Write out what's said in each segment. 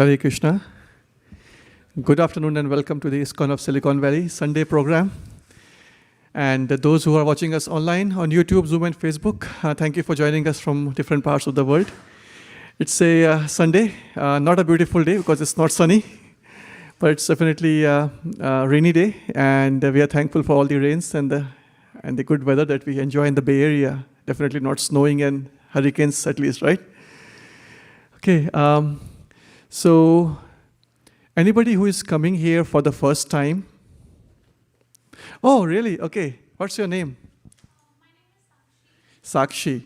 Hare Krishna. Good afternoon and welcome to the ISKCON of Silicon Valley Sunday program. And those who are watching us online on YouTube, Zoom, and Facebook, thank you for joining us from different parts of the world. It's a Sunday, not a beautiful day because it's not sunny, but it's definitely a rainy day, and we are thankful for all the rains and the good weather that we enjoy in the Bay Area. Definitely not snowing and hurricanes at least, right? Okay, so anybody who is coming here for the first time? Oh, really? Okay. What's your name? My name is Sakshi. Sakshi.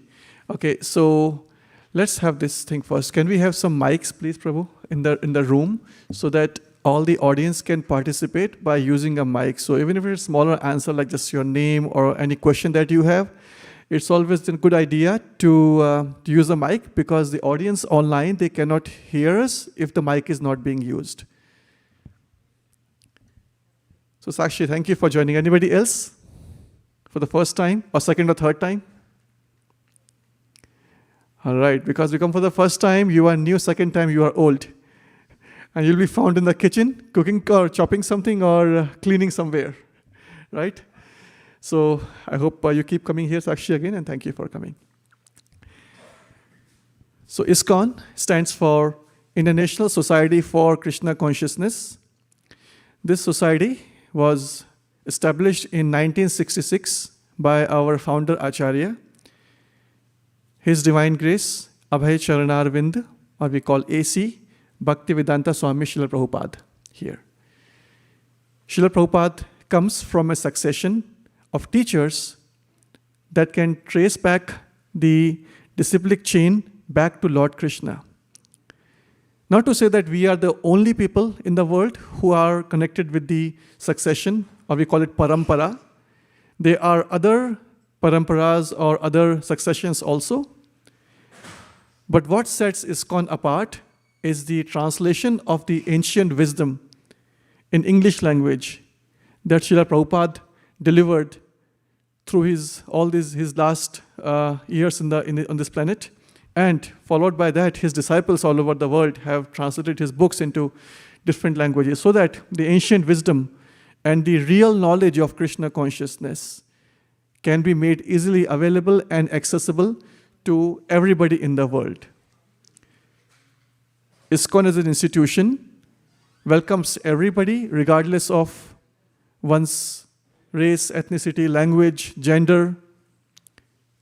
Okay, so let's have this thing first. Can we have some mics, please, Prabhu, in the room so that all the audience can participate by using a mic? So even if it's a smaller answer, like just your name or any question that you have, it's always a good idea to use a mic because the audience online, they cannot hear us if the mic is not being used. So Sakshi, thank you for joining. Anybody else for the first time or second or third time? All right, because you come for the first time, you are new, second time you are old. And you'll be found in the kitchen, cooking or chopping something or cleaning somewhere, right? So I hope you keep coming here, Sakshi, again, and thank you for coming. So ISKCON stands for International Society for Krishna Consciousness. This society was established in 1966 by our founder Acharya. His Divine Grace, Abhay Charanarvind, or we call AC, Bhaktivedanta Swami Srila Prabhupada here. Srila Prabhupada comes from a succession of teachers that can trace back the disciplic chain back to Lord Krishna. Not to say that we are the only people in the world who are connected with the succession, or we call it parampara. There are other paramparas or other successions also. But what sets ISKCON apart is the translation of the ancient wisdom in English language that Srila Prabhupada delivered through his last years on this planet. And followed by that, his disciples all over the world have translated his books into different languages so that the ancient wisdom and the real knowledge of Krishna consciousness can be made easily available and accessible to everybody in the world. ISKCON as an institution welcomes everybody regardless of one's race, ethnicity, language, gender,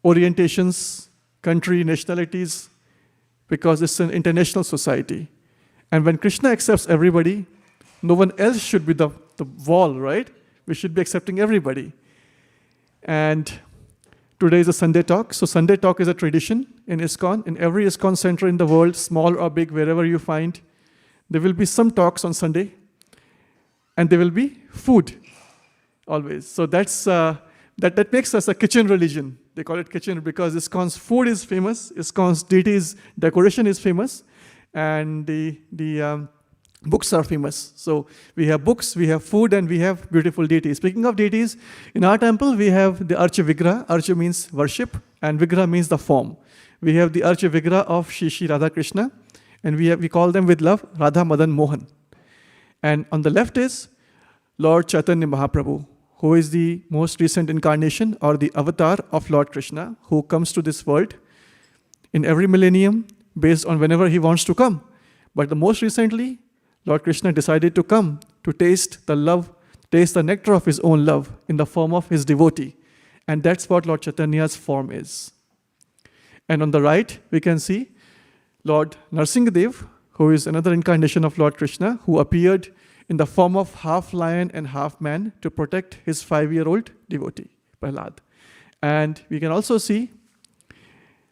orientations, country, nationalities, because it's an international society. And when Krishna accepts everybody, no one else should be the wall, right? We should be accepting everybody. And today is a Sunday talk. So Sunday talk is a tradition in ISKCON. In every ISKCON center in the world, small or big, wherever you find, there will be some talks on Sunday. And there will be food, always. So that makes us a kitchen religion. They call it kitchen because ISKCON's food is famous, ISKCON's deities' decoration is famous, and the books are famous. So we have books, we have food, and we have beautiful deities. Speaking of deities, in our temple we have the Archa Vigraha. Archa means worship, and Vigraha means the form. We have the Archa Vigraha of Shri Radha Krishna, and we call them with love Radha Madan Mohan. And on the left is Lord Chaitanya Mahaprabhu, who is the most recent incarnation or the avatar of Lord Krishna, who comes to this world in every millennium based on whenever he wants to come. But the most recently, Lord Krishna decided to come to taste the nectar of his own love in the form of his devotee. And that's what Lord Chaitanya's form is. And on the right, we can see Lord Narsingadev, who is another incarnation of Lord Krishna, who appeared in the form of half lion and half man to protect his 5-year-old devotee, Prahlad. And we can also see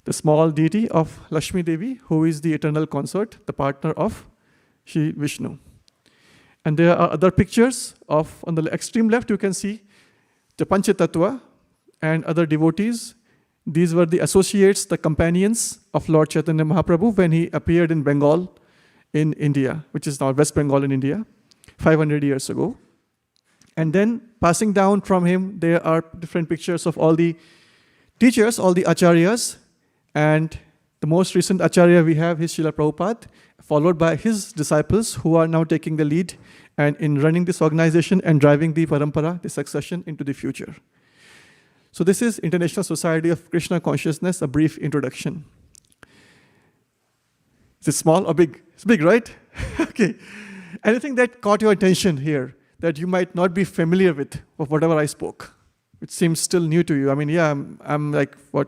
the small deity of Lakshmi Devi, who is the eternal consort, the partner of Shri Vishnu. And there are other pictures of, on the extreme left, you can see the Panchatattva and other devotees. These were the associates, the companions of Lord Chaitanya Mahaprabhu when he appeared in Bengal in India, which is now West Bengal in India, 500 years ago. And then passing down from him, there are different pictures of all the teachers, all the acharyas. And the most recent acharya we have is Srila Prabhupada, followed by his disciples who are now taking the lead and in running this organization and driving the parampara, the succession into the future. So this is International Society of Krishna Consciousness, a brief introduction. Is it small or big? It's big, right? Okay. Anything that caught your attention here that you might not be familiar with of whatever I spoke? It seems still new to you. I mean, yeah, I'm like, what,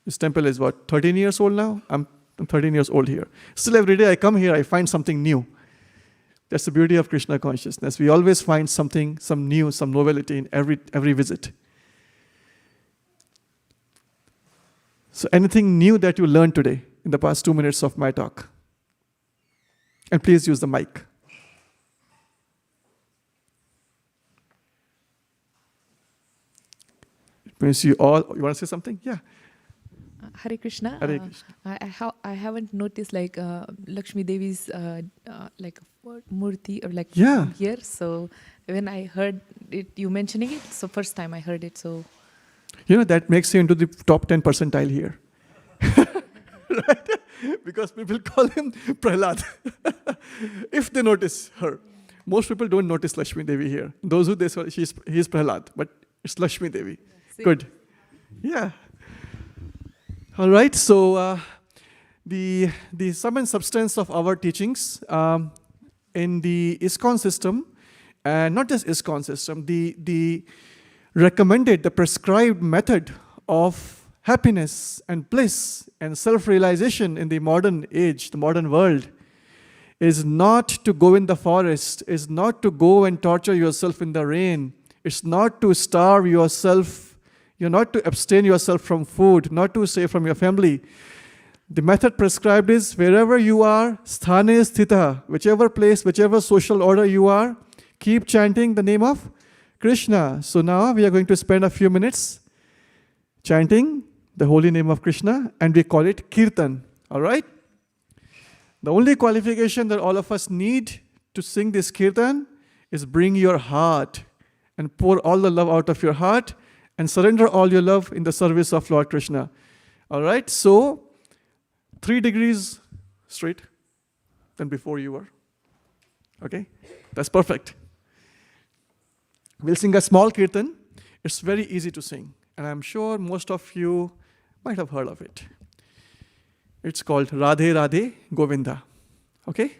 this temple is what, 13 years old now? I'm 13 years old here. Still every day I come here, I find something new. That's the beauty of Krishna consciousness. We always find something, some new, some novelty in every visit. So anything new that you learned today in the past 2 minutes of my talk? And please use the mic. It means you all, you want to say something? Yeah. Hare Krishna. Hare Krishna. I haven't noticed like Lakshmi Devi's like murti or like Yeah. here. So when I heard it, you mentioning it, so first time I heard it. So You know, that makes you into the top 10 percentile here. Right? Because people call him Prahlad. If they notice her. Most people don't notice Lakshmi Devi here. Those who they say he's Prahlad, but it's Lakshmi Devi. See? Good. Yeah. All right. So the sum and substance of our teachings in the ISKCON system, and not just ISKCON system, the recommended, the prescribed method of happiness and bliss and self-realization in the modern age, the modern world, is not to go in the forest, is not to go and torture yourself in the rain, it's not to starve yourself, you're not to abstain yourself from food, not to stay from your family. The method prescribed is wherever you are, sthane sthita, whichever place, whichever social order you are, keep chanting the name of Krishna. So now we are going to spend a few minutes chanting the holy name of Krishna, and we call it Kirtan. All right? The only qualification that all of us need to sing this Kirtan is bring your heart and pour all the love out of your heart and surrender all your love in the service of Lord Krishna. All right? So, 3 degrees straight than before you were. Okay? That's perfect. We'll sing a small Kirtan. It's very easy to sing. And I'm sure most of you might have heard of it. It's called Radhe Radhe Govinda. Okay?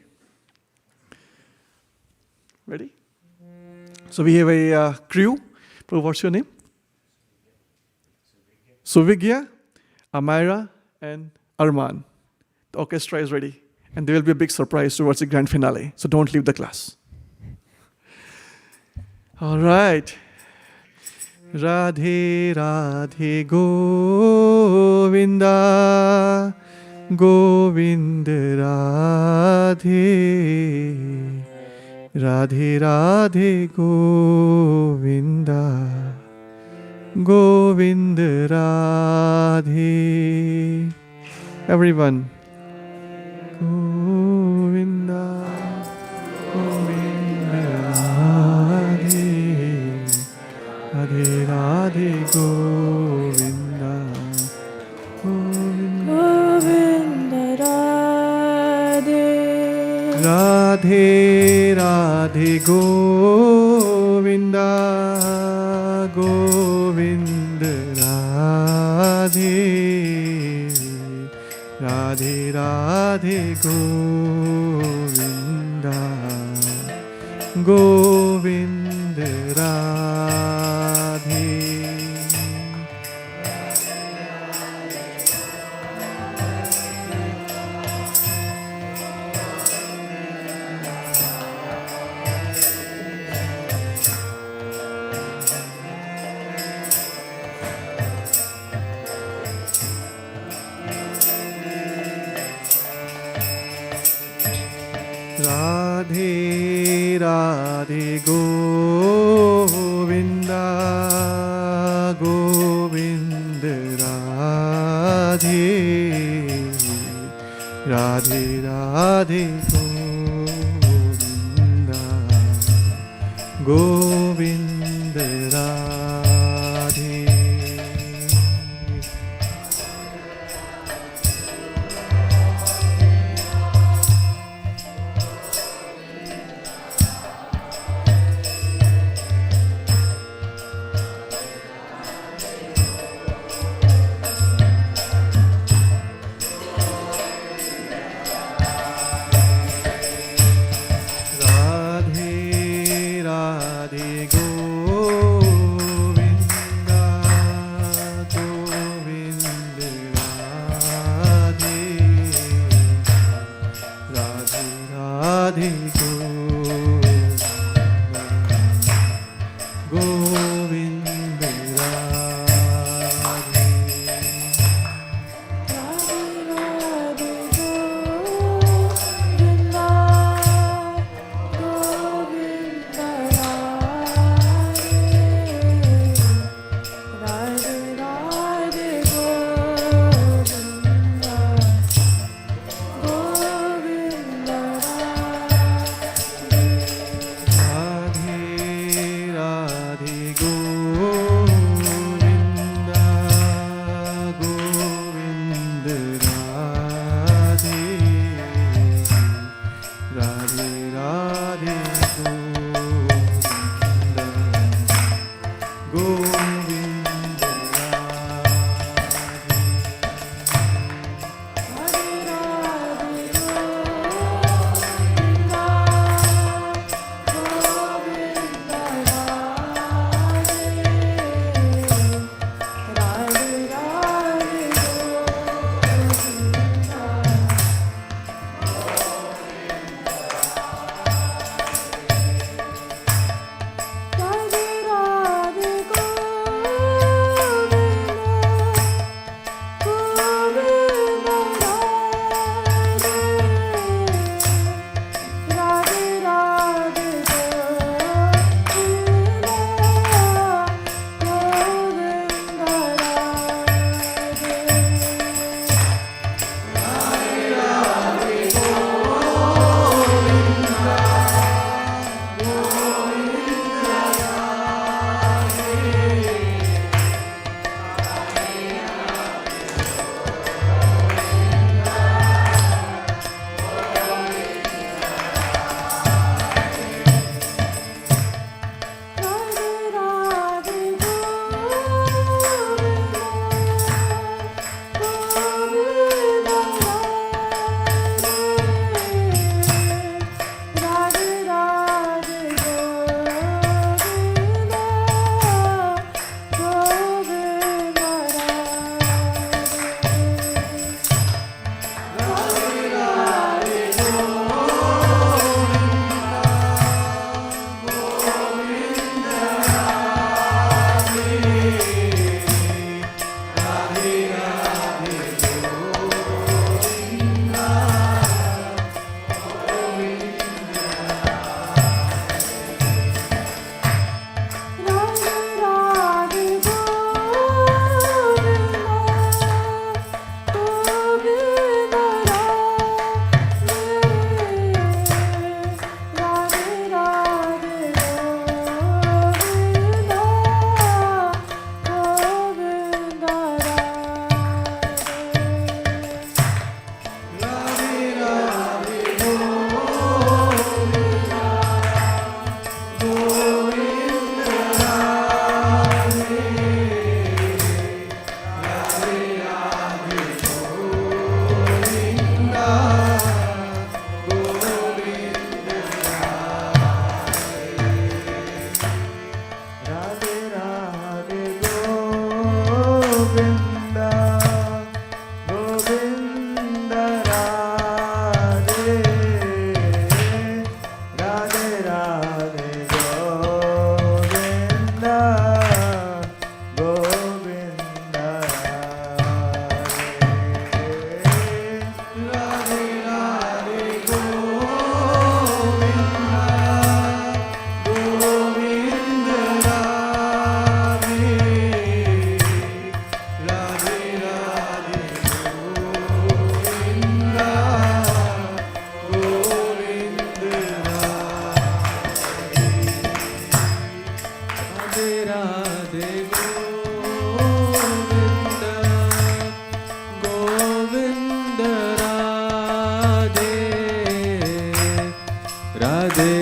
Ready? So we have a crew. What's your name? Suvigya, Amira, and Arman. The orchestra is ready. And there will be a big surprise towards the grand finale. So don't leave the class. All right. Radhe Radhe Govinda, Govinda Radhe, Radhe Radhe Govinda, Govinda Radhe. Everyone. Govinda, Govinda Radhe, Radhe Radhe Govinda, Govinda Radhe, Radhe Radhe Govinda, Govinda Radhe, Radhe Radhe Govinda, Govinda Radhe. Radhe Radhe Govinda, Govinda Radhe, Radhe Radhe Govinda, Govinda Radhe. Radhe, Radhe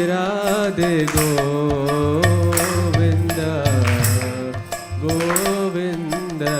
Radhe Govinda, Govinda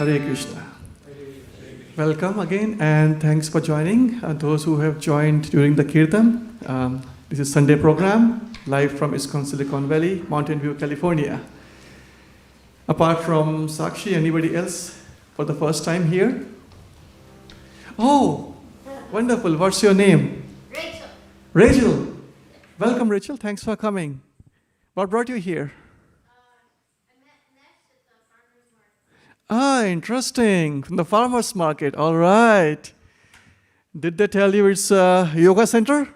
Hare Krishna. Welcome again, and thanks for joining. Those who have joined during the Kirtan. This is Sunday program, live from ISKCON Silicon Valley, Mountain View, California. Apart from Sakshi, anybody else for the first time here? Oh, wonderful. What's your name? Rachel. Rachel. Welcome, Rachel. Thanks for coming. What brought you here? I met Nesh at the farmer's market. Ah, interesting. From the farmer's market. All right. Did they tell you it's a yoga center? What?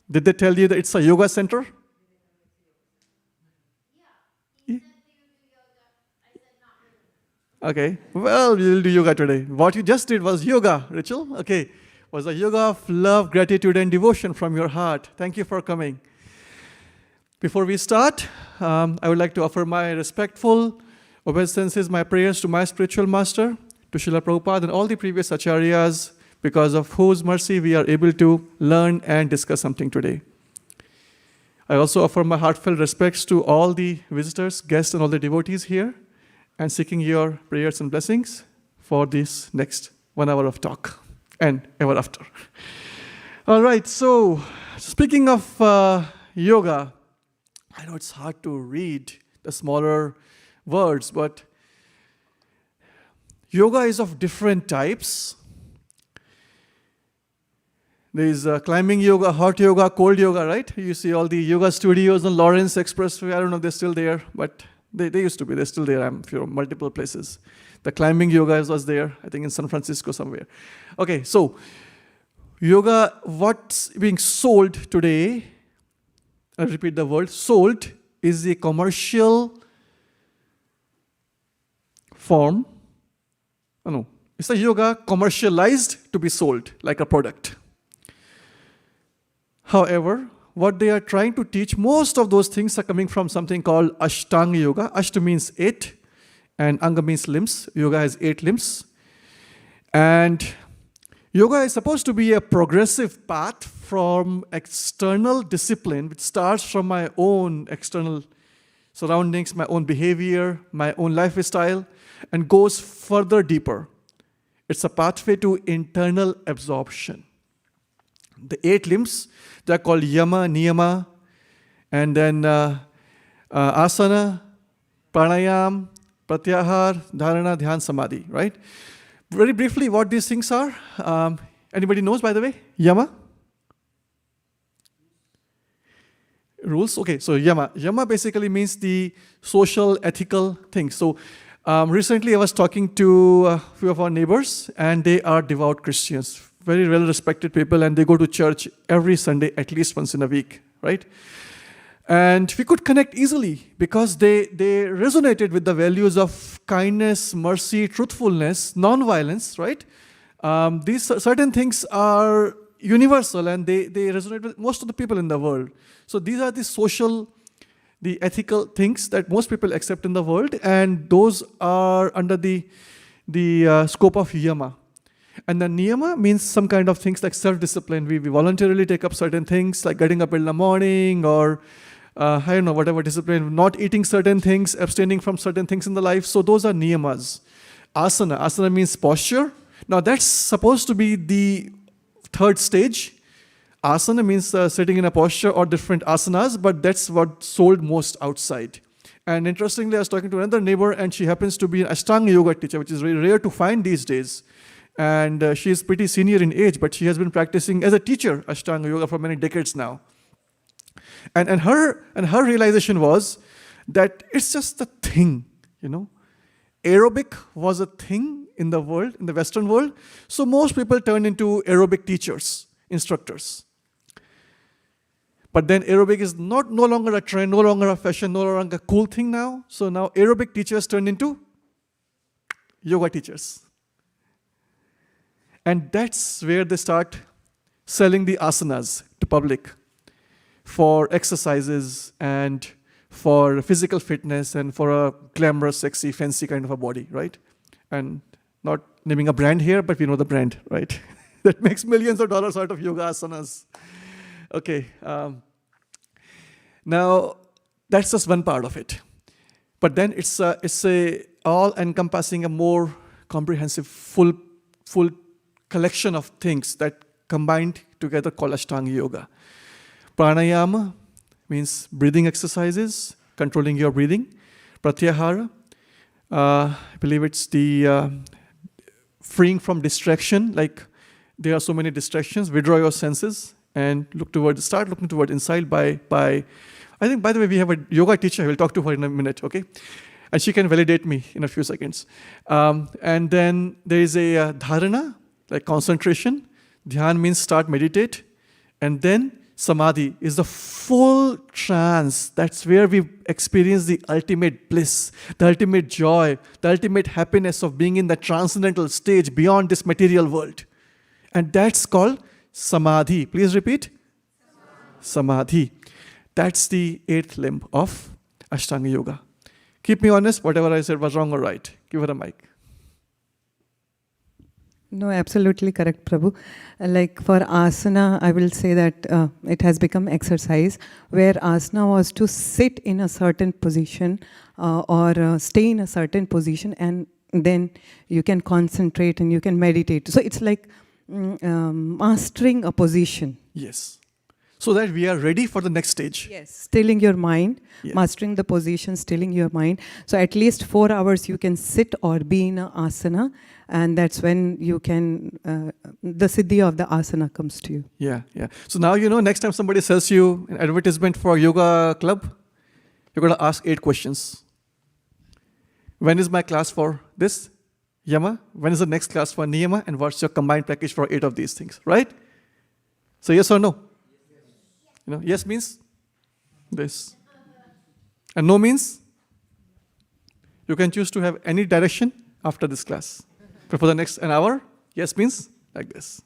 Did they tell you that it's a yoga center? Yeah. He said they would do yoga. I said not really. Okay. Well, we'll do yoga today. What you just did was yoga, Rachel. Okay. Was a yoga of love, gratitude, and devotion from your heart. Thank you for coming. Before we start, I would like to offer my respectful obeisances, my prayers to my spiritual master, to Srila Prabhupada and all the previous acharyas, because of whose mercy we are able to learn and discuss something today. I also offer my heartfelt respects to all the visitors, guests, and all the devotees here, and seeking your prayers and blessings for this next 1 hour of talk and ever after. All right, so speaking of yoga, I know it's hard to read the smaller words, but yoga is of different types. There is climbing yoga, hot yoga, cold yoga, right? You see all the yoga studios on Lawrence Expressway. I don't know if they're still there, but they used to be. They're still there. I'm sure multiple places. The climbing yoga was there, I think in San Francisco somewhere. Okay, so yoga, what's being sold today, I'll repeat the word, sold is a commercial form. Oh no, it's a yoga commercialized to be sold like a product. However, what they are trying to teach, most of those things are coming from something called Ashtanga Yoga. Ashta means 8, and Anga means limbs. Yoga has 8 limbs. And yoga is supposed to be a progressive path from external discipline, which starts from my own external surroundings, my own behavior, my own lifestyle, and goes further deeper. It's a pathway to internal absorption. The 8 limbs, they're called yama, niyama, and then asana, pranayam, pratyahar, dharana, dhyan, samadhi, right? Very briefly, what these things are. Anybody knows, by the way? Yama? Rules? Okay, so yama. Yama basically means the social, ethical things. So recently I was talking to a few of our neighbors, and they are devout Christians, very well-respected people, and they go to church every Sunday, at least once in a week, right? And we could connect easily because they resonated with the values of kindness, mercy, truthfulness, non-violence, right? These certain things are universal, and they resonate with most of the people in the world. So these are the social, the ethical things that most people accept in the world, and those are under the scope of yama. And the niyama means some kind of things like self-discipline. We voluntarily take up certain things like getting up in the morning, or I don't know, whatever discipline, not eating certain things, abstaining from certain things in the life. So those are niyamas. Asana. Asana means posture. Now that's supposed to be the third stage. Asana means sitting in a posture or different asanas, but that's what sold most outside. And interestingly, I was talking to another neighbor, and she happens to be an Ashtanga yoga teacher, which is very rare to find these days. And she is pretty senior in age, but she has been practicing as a teacher Ashtanga yoga for many decades now. And her realization was that it's just a thing, you know. Aerobic was a thing in the world, in the Western world. So most people turned into aerobic teachers, instructors. But then aerobic is no longer a trend, no longer a fashion, no longer a cool thing now. So now aerobic teachers turned into yoga teachers. And that's where they start selling the asanas to public for exercises and for physical fitness and for a glamorous, sexy, fancy kind of a body, right? And not naming a brand here, but we know the brand, right? That makes millions of dollars out of yoga asanas. Okay. Now, that's just one part of it. But then it's a all encompassing a more comprehensive, full collection of things that combined together called Ashtanga Yoga. Pranayama means breathing exercises, controlling your breathing. Pratyahara, I believe it's the freeing from distraction, like there are so many distractions, withdraw your senses and start looking toward inside by, I think, by the way, we have a yoga teacher, we'll talk to her in a minute, okay? And she can validate me in a few seconds. And then there is a dharana, like concentration. Dhyan means start, meditate. And then samadhi is the full trance. That's where we experience the ultimate bliss, the ultimate joy, the ultimate happiness of being in that transcendental stage beyond this material world. And that's called samadhi. Please repeat. Samadhi. That's the 8th limb of Ashtanga Yoga. Keep me honest, whatever I said was wrong or right. Give her a mic. No, absolutely correct, Prabhu. Like for asana, I will say that it has become exercise, where asana was to sit in a certain position or stay in a certain position, and then you can concentrate and you can meditate. So it's like mastering a position. Yes. So that we are ready for the next stage. Yes, stilling your mind, Yes. mastering the position, stilling your mind. So at least 4 hours you can sit or be in a asana, and that's when you can, the siddhi of the asana comes to you. Yeah. So now you know, next time somebody sells you an advertisement for a yoga club, you're going to ask 8 questions. When is my class for this? Yama. When is the next class for Niyama? And what's your combined package for 8 of these things, right? So yes or no? You know, yes means this. And no means you can choose to have any direction after this class. But for the next an hour, yes means like this.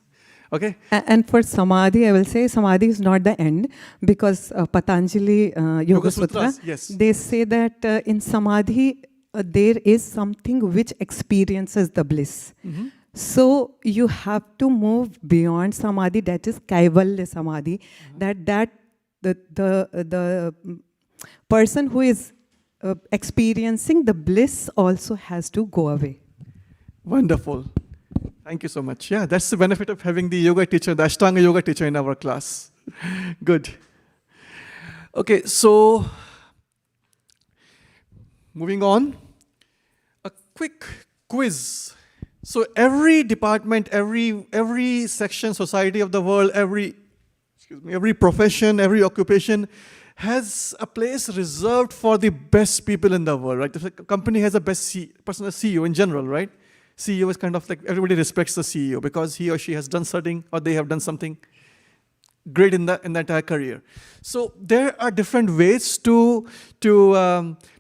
Okay? And for samadhi, I will say samadhi is not the end, because Patanjali Yoga Sutra, Sutras, yes. they say that in samadhi there is something which experiences the bliss. Mm-hmm. So you have to move beyond samadhi, that is kaivalya samadhi, that the person who is experiencing the bliss also has to go away. Wonderful. Thank you so much. Yeah, that's the benefit of having the yoga teacher, the Ashtanga yoga teacher in our class. Good. Okay, so moving on, a quick quiz. So every department, every section, society of the world, every profession, every occupation has a place reserved for the best people in the world, right? If a company has a best person, a CEO in general, right? CEO is kind of like, everybody respects the CEO because he or she has done something, or they have done something great in the entire career. So there are different ways to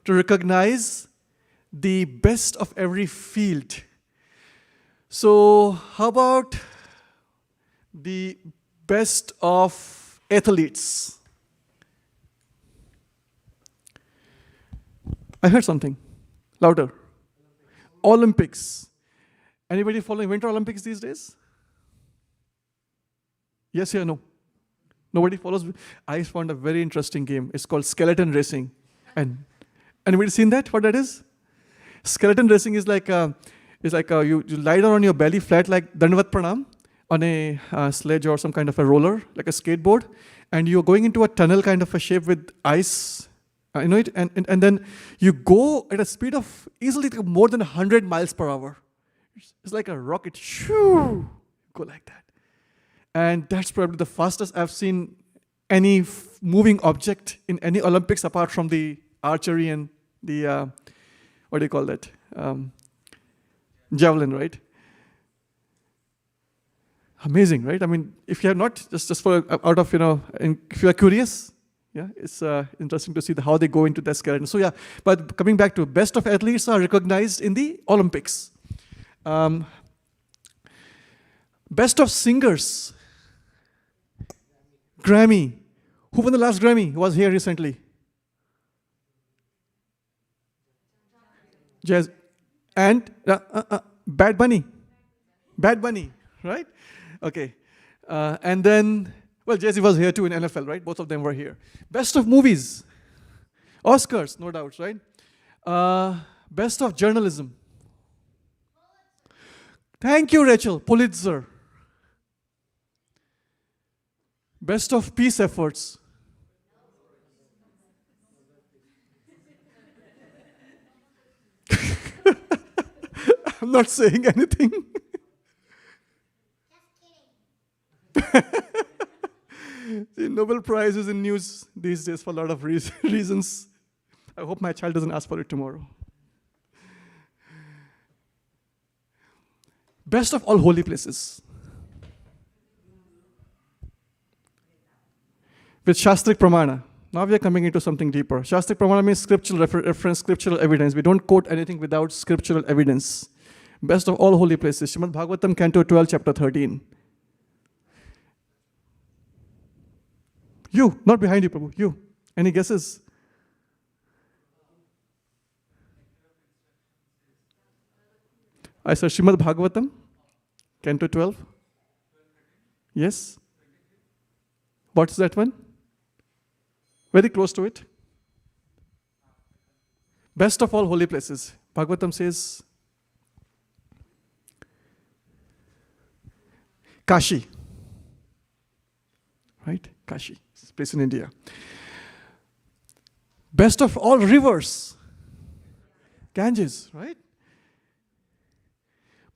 recognize the best of every field. So how about the best of athletes? I heard something. Louder. Olympics. Anybody following Winter Olympics these days? Yes or no? Nobody follows? I found a very interesting game. It's called skeleton racing. And anybody seen that? What that is? Skeleton racing is like you lie down on your belly flat like Dandavat Pranam on a sledge or some kind of a roller, like a skateboard, and you're going into a tunnel kind of a shape with ice, and then you go at a speed of easily more than 100 miles per hour. It's like a rocket, shoo, go like that. And that's probably the fastest I've seen any moving object in any Olympics apart from the archery and the, what do you call that? Javelin, right? Amazing, right? I mean, if you're not, just for out of, if you're curious, yeah, it's interesting to see how they go into that skeleton. So yeah, but coming back to best of athletes are recognized in the Olympics. Best of singers. Grammy. Who won the last Grammy? Who was here recently? Jazz. And Bad Bunny. Bad Bunny, right? Okay. And then, well, Jay-Z was here too in NFL, right? Both of them were here. Best of movies. Oscars, no doubts, right? Best of journalism. Thank you, Rachel. Pulitzer. Best of peace efforts. I'm not saying anything. The Nobel Prize is in news these days for a lot of reasons. I hope my child doesn't ask for it tomorrow. Best of all holy places. With Shastrik Pramana. Now we are coming into something deeper. Shastrik Pramana means scriptural reference, scriptural evidence. We don't quote anything without scriptural evidence. Best of all holy places. Srimad Bhagavatam, Canto 12, Chapter 13. You, not behind you, Prabhu. You. Any guesses? I said Srimad Bhagavatam, Canto 12. Yes? What's that one? Very close to it. Best of all holy places. Bhagavatam says, Kashi. Right? Kashi. It's a place in India. Best of all rivers. Ganges, right?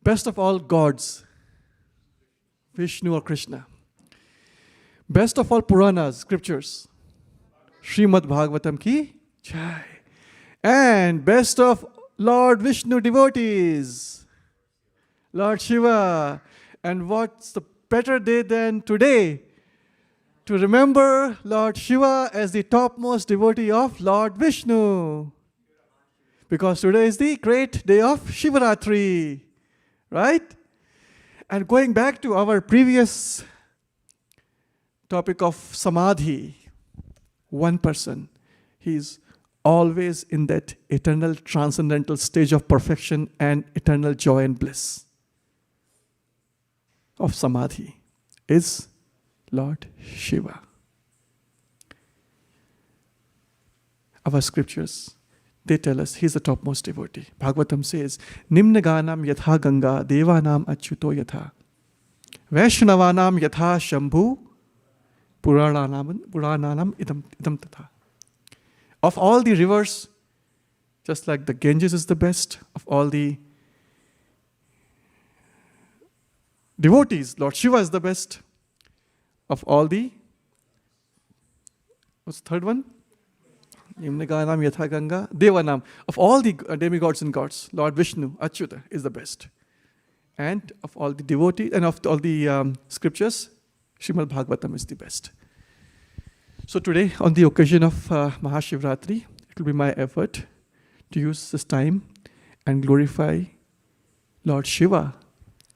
Best of all gods. Vishnu or Krishna. Best of all Puranas, scriptures. Srimad Bhagavatam ki jai. And best of Lord Vishnu devotees. Lord Shiva. And what's the better day than today to remember Lord Shiva as the topmost devotee of Lord Vishnu. Because today is the great day of Shivaratri. Right? And going back to our previous topic of samadhi, one person, he is always in that eternal transcendental stage of perfection and eternal joy and bliss of samadhi is Lord Shiva. Our scriptures, they tell us he is the topmost devotee. Bhagavatam says, Nimna ganam yatha ganga devanam achyuto yatha Vaishnavanam yatha shambhu purananam idam tatha. Of all the rivers, just like the Ganges is the best, of all the devotees, Lord Shiva is the best. Of all the, what's the third one? Nimnaganam yatha ganga devanam. Of all the demigods and gods, Lord Vishnu, Achyuta, is the best. And of all the devotees, and of all the scriptures, Srimad Bhagavatam is the best. So today, on the occasion of Maha Shivaratri, it will be my effort to use this time and glorify Lord Shiva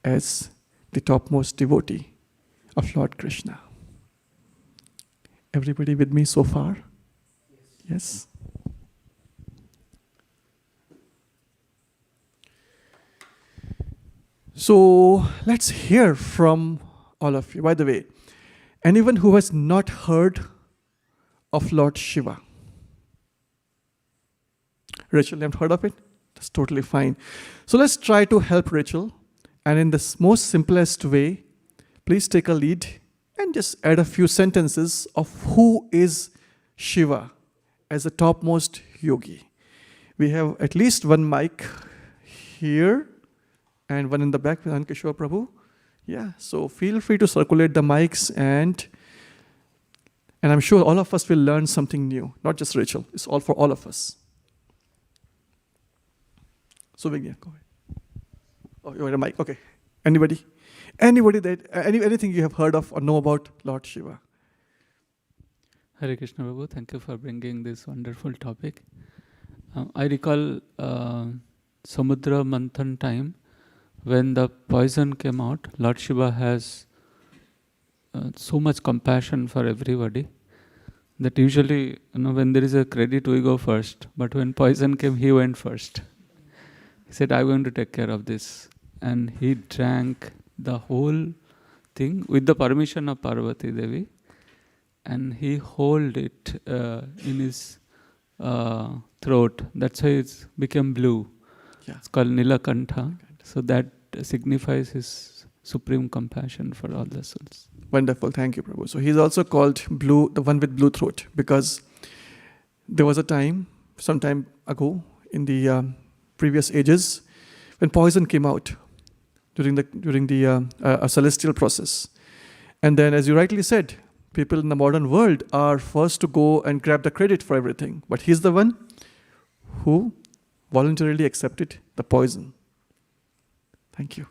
as the topmost devotee of Lord Krishna. Everybody with me so far? Yes? So let's hear from all of you. By the way, anyone who has not heard of Lord Shiva? Rachel, you haven't heard of it? That's totally fine. So let's try to help Rachel. And in the most simplest way, please take a lead and just add a few sentences of who is Shiva as the topmost yogi. We have at least one mic here and one in the back with Ankishore Prabhu. Yeah, so feel free to circulate the mics and I'm sure all of us will learn something new. Not just Rachel, it's all for all of us. So Vigya, go ahead. Oh, you want a mic? Okay. Anybody? Anything you have heard of or know about Lord Shiva? Hare Krishna Prabhu, thank you for bringing this wonderful topic. I recall Samudra Manthan time when the poison came out. Lord Shiva has so much compassion for everybody that usually, when there is a credit, we go first. But when poison came, he went first. He said, I'm going to take care of this. And he drank the whole thing with the permission of Parvati Devi. And he held it in his throat. That's why it's become blue. Yeah. It's called Nilakantha. So that signifies his supreme compassion for all the souls. Wonderful. Thank you, Prabhu. So he's also called blue, the one with blue throat, because there was a time, some time ago, in the previous ages, when poison came out during the celestial process. And then, as you rightly said, people in the modern world are first to go and grab the credit for everything. But he's the one who voluntarily accepted the poison. Thank you.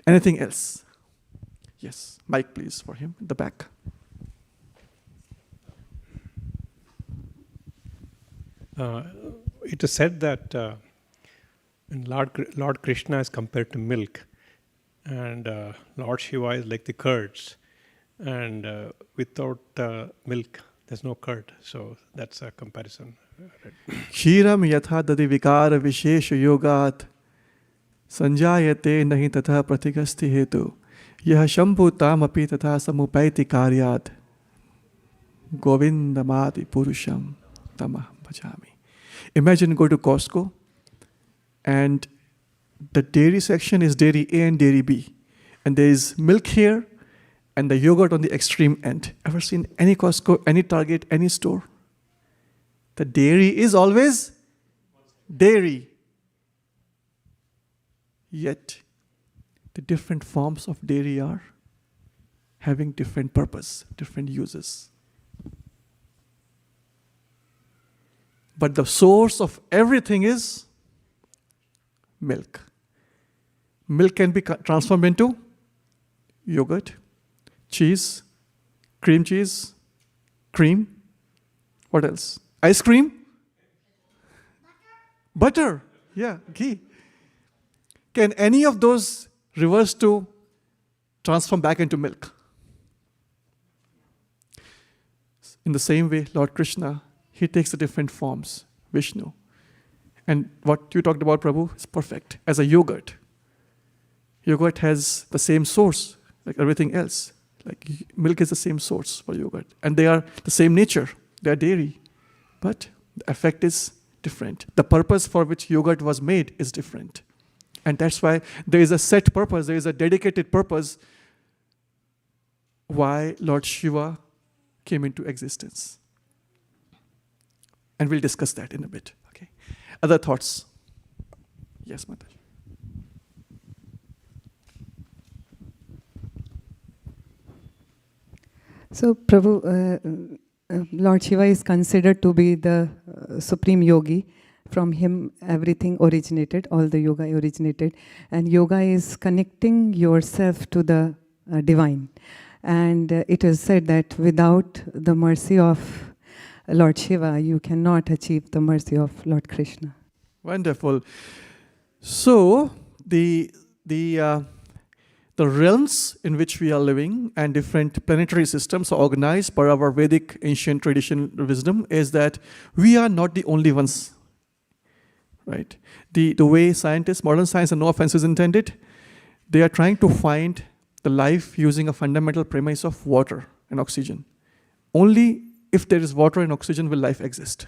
Anything else? Yes. Mic, please, for him in the back. It is said that Lord Krishna is compared to milk, and Lord Shiva is like the curds, and without milk, there's no curd. So that's a comparison. Kshiram yatha dadi vikara vishesha yogat sanjayate nahi tatha pratigasti hetu yah shambhu tamapi tatha samupaiti karyat govindamadi purusham tamah bhajami. Imagine go to Costco and the dairy section is dairy A and dairy B, and there is milk here and the yogurt on the extreme end. Ever seen any Costco, any Target, any store? The dairy is always dairy. Yet, the different forms of dairy are having different purpose, different uses. But the source of everything is milk. Milk can be transformed into yogurt, cheese, cream cheese, cream. What else? Ice cream? Butter. Yeah, ghee. Can any of those reverse to transform back into milk? In the same way, Lord Krishna, he takes the different forms, Vishnu. And what you talked about, Prabhu, is perfect. As a yogurt. Yogurt has the same source, like everything else. Like milk is the same source for yogurt. And they are the same nature. They are dairy. But the effect is different. The purpose for which yogurt was made is different. And that's why there is a set purpose, there is a dedicated purpose why Lord Shiva came into existence. And we'll discuss that in a bit. Okay. Other thoughts? Yes, Mataji. So, Prabhu, Lord Shiva is considered to be the supreme yogi. From him, everything originated, all the yoga originated. And yoga is connecting yourself to the divine. And it is said that without the mercy of Lord Shiva, you cannot achieve the mercy of Lord Krishna. Wonderful. So, the realms in which we are living and different planetary systems are organized per our Vedic ancient tradition wisdom is that we are not the only ones. Right? The way scientists, modern science, and no offense is intended, they are trying to find the life using a fundamental premise of water and oxygen. Only if there is water and oxygen will life exist.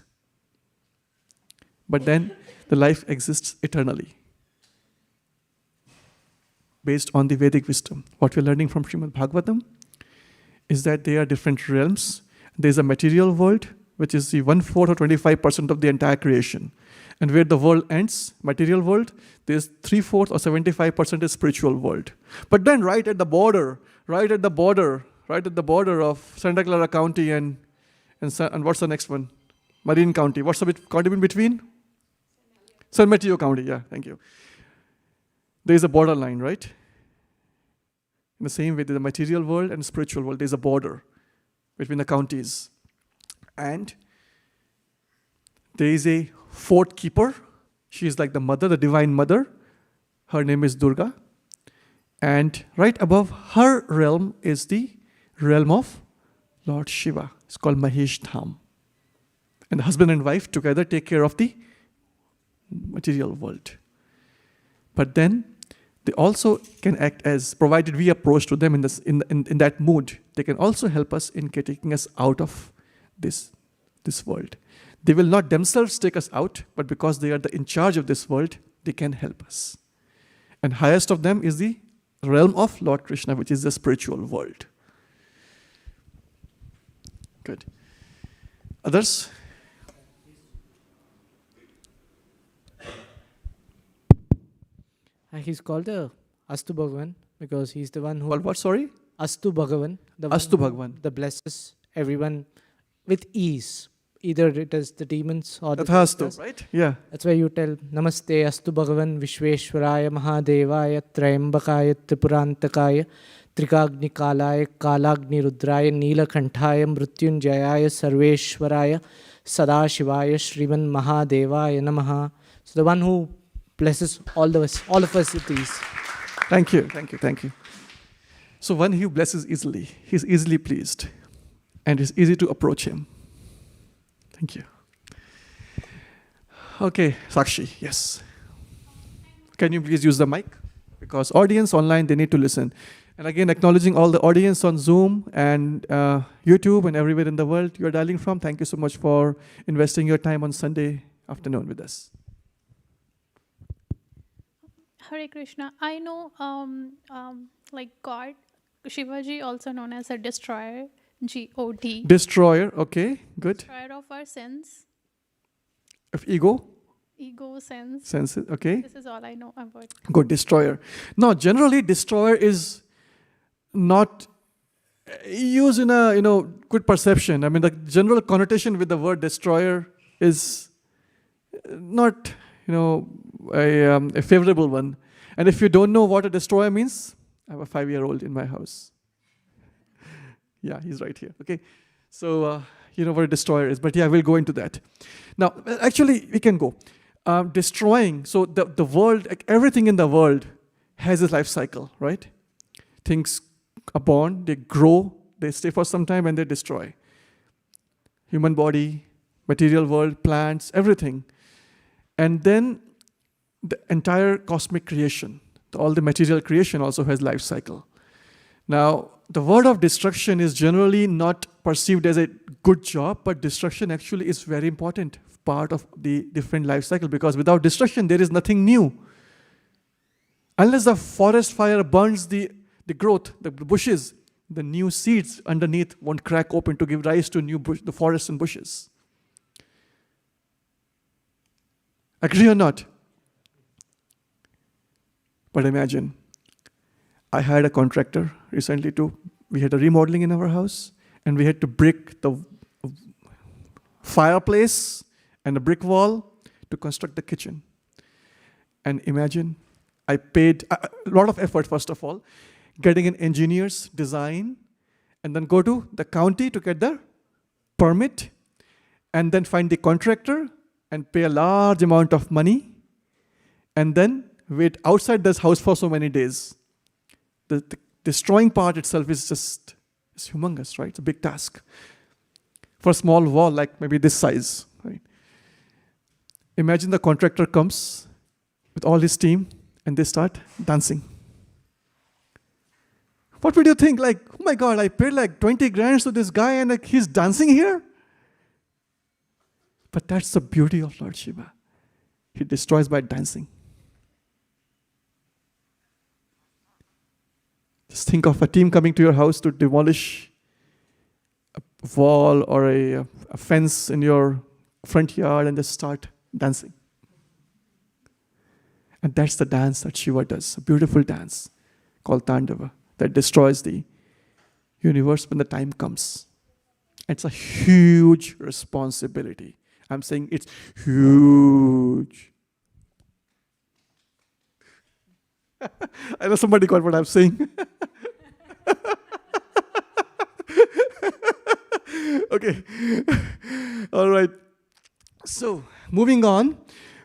But then the life exists eternally. Based on the Vedic wisdom. What we're learning from Srimad Bhagavatam is that there are different realms. There's a material world, which is the 1/4 or 25% of the entire creation. And where the world ends, material world, there's 3/4 or 75% is spiritual world. But then right at the border of Santa Clara County and what's the next one? Marin County. What's the county in between? San Mateo County, yeah, thank you. There is a borderline, right? In the same way, there's a material world and spiritual world. There's a border between the counties. And there is a fort keeper. She is like the mother, the divine mother. Her name is Durga. And right above her realm is the realm of Lord Shiva. It's called Mahesh Dham. And the husband and wife together take care of the material world. But then they also can act as, provided we approach to them in that mood, they can also help us in taking us out of this world. They will not themselves take us out, but because they are in charge of this world, they can help us. And highest of them is the realm of Lord Krishna, which is the spiritual world. Good. Others? He's called the Astu Bhagavan because he's the one who. What, sorry? Astu Bhagavan. The Astu one Bhagavan. that blesses everyone with ease. Either it is the demons or the Tathastu, devas. right? Yeah. That's why you tell Namaste Astu Bhagavan Vishveshwaraya Mahadevaya Trayambakaya Tripurantakaya Trikagni Kalaya Kalagni Rudraya Neelakanthaya Mrityunjayaya Sarveshwaraya Sadashivaya Shriman Mahadevaya Namaha. So the one who blesses all of us with these. Thank you. So one who blesses easily, he's easily pleased, and it's easy to approach him. Thank you. Okay, Sakshi, yes. Can you please use the mic? Because audience online, they need to listen. And again, acknowledging all the audience on Zoom and YouTube and everywhere in the world you're dialing from. Thank you so much for investing your time on Sunday afternoon with us. Hare Krishna. I know, like God, Shivaji, also known as a destroyer, G-O-D. Destroyer, okay, good. Destroyer of our sins, Of ego, sense. senses, okay. This is all I know about. Good, destroyer. Now, generally, destroyer is not used in a good perception. I mean, the general connotation with the word destroyer is not a favorable one. And if you don't know what a destroyer means, I have a 5-year-old in my house. Yeah, he's right here. Okay, so you know what a destroyer is, but yeah, we'll go into that. Now, actually, we can go. Destroying, so the world, like everything in the world has a life cycle, right? Things are born, they grow, they stay for some time, and they destroy. Human body, material world, plants, everything. And then the entire cosmic creation, all the material creation also has life cycle. Now, the word of destruction is generally not perceived as a good job, but destruction actually is very important part of the different life cycle, because without destruction, there is nothing new. Unless the forest fire burns the growth, the bushes, the new seeds underneath won't crack open to give rise to new the forests and bushes. Agree or not? But imagine, I hired a contractor recently we had a remodeling in our house, and we had to brick the fireplace and a brick wall to construct the kitchen. And imagine, I paid a lot of effort, first of all, getting an engineer's design, and then go to the county to get the permit, and then find the contractor and pay a large amount of money, and then wait outside this house for so many days. The destroying part itself is humongous, right? It's a big task. For a small wall, like maybe this size, right? Imagine the contractor comes with all his team and they start dancing. What would you think? Like, oh my God, I paid like 20 grand to this guy and like he's dancing here? But that's the beauty of Lord Shiva. He destroys by dancing. Just think of a team coming to your house to demolish a wall or a fence in your front yard and just start dancing. And that's the dance that Shiva does, a beautiful dance called Tandava that destroys the universe when the time comes. It's a huge responsibility. I'm saying it's huge. I know somebody got what I'm saying. Okay. All right. So, moving on,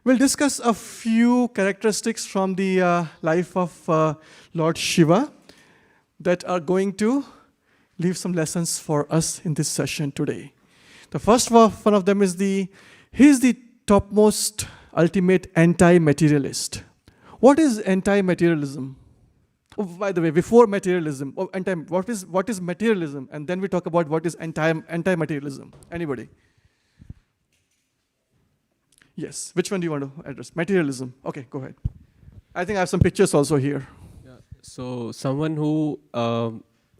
we'll discuss a few characteristics from the life of Lord Shiva that are going to leave some lessons for us in this session today. The first one of them is he's the topmost ultimate anti-materialist. What is anti-materialism? Oh, by the way, before materialism, what is materialism? And then we talk about what is anti-materialism. Anybody? Yes. Which one do you want to address? Materialism. Okay, go ahead. I think I have some pictures also here. Yeah. So someone who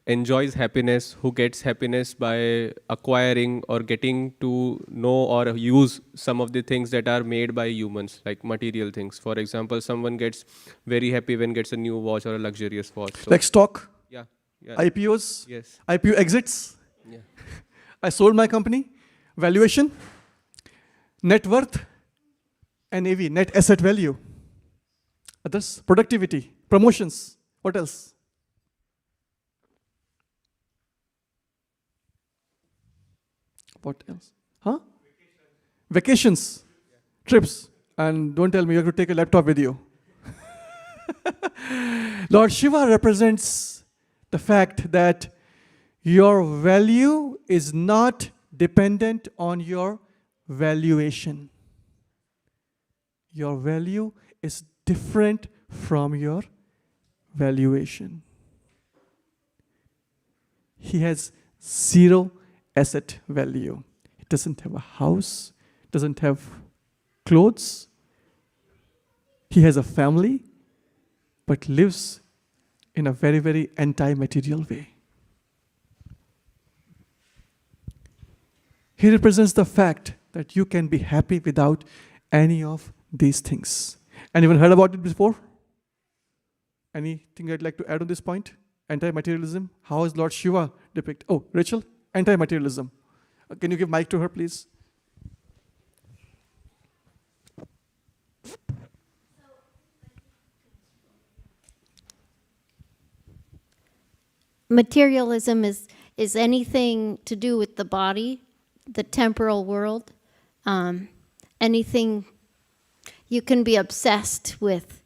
enjoys happiness, who gets happiness by acquiring or getting to know or use some of the things that are made by humans, like material things. For example, someone gets very happy when gets a new watch or a luxurious watch. So Like stock, yeah, yeah, IPOs, yes, IPO exits. yeah. I sold my company, valuation, net worth, NAV, net asset value. Others, productivity, promotions. What else? What else? Huh? Vacations, trips. And don't tell me you have to take a laptop with you. Lord Shiva represents the fact that your value is not dependent on your valuation. Your value is different from your valuation. He has zero asset value. He doesn't have a house, doesn't have clothes. He has a family, but lives in a very, very anti-material way. He represents the fact that you can be happy without any of these things. Anyone heard about it before? Anything I'd like to add on this point? Anti-materialism. How is Lord Shiva depicted? Oh, Rachel, anti-materialism. Can you give mic to her, please? Materialism is anything to do with the body, the temporal world, anything you can be obsessed with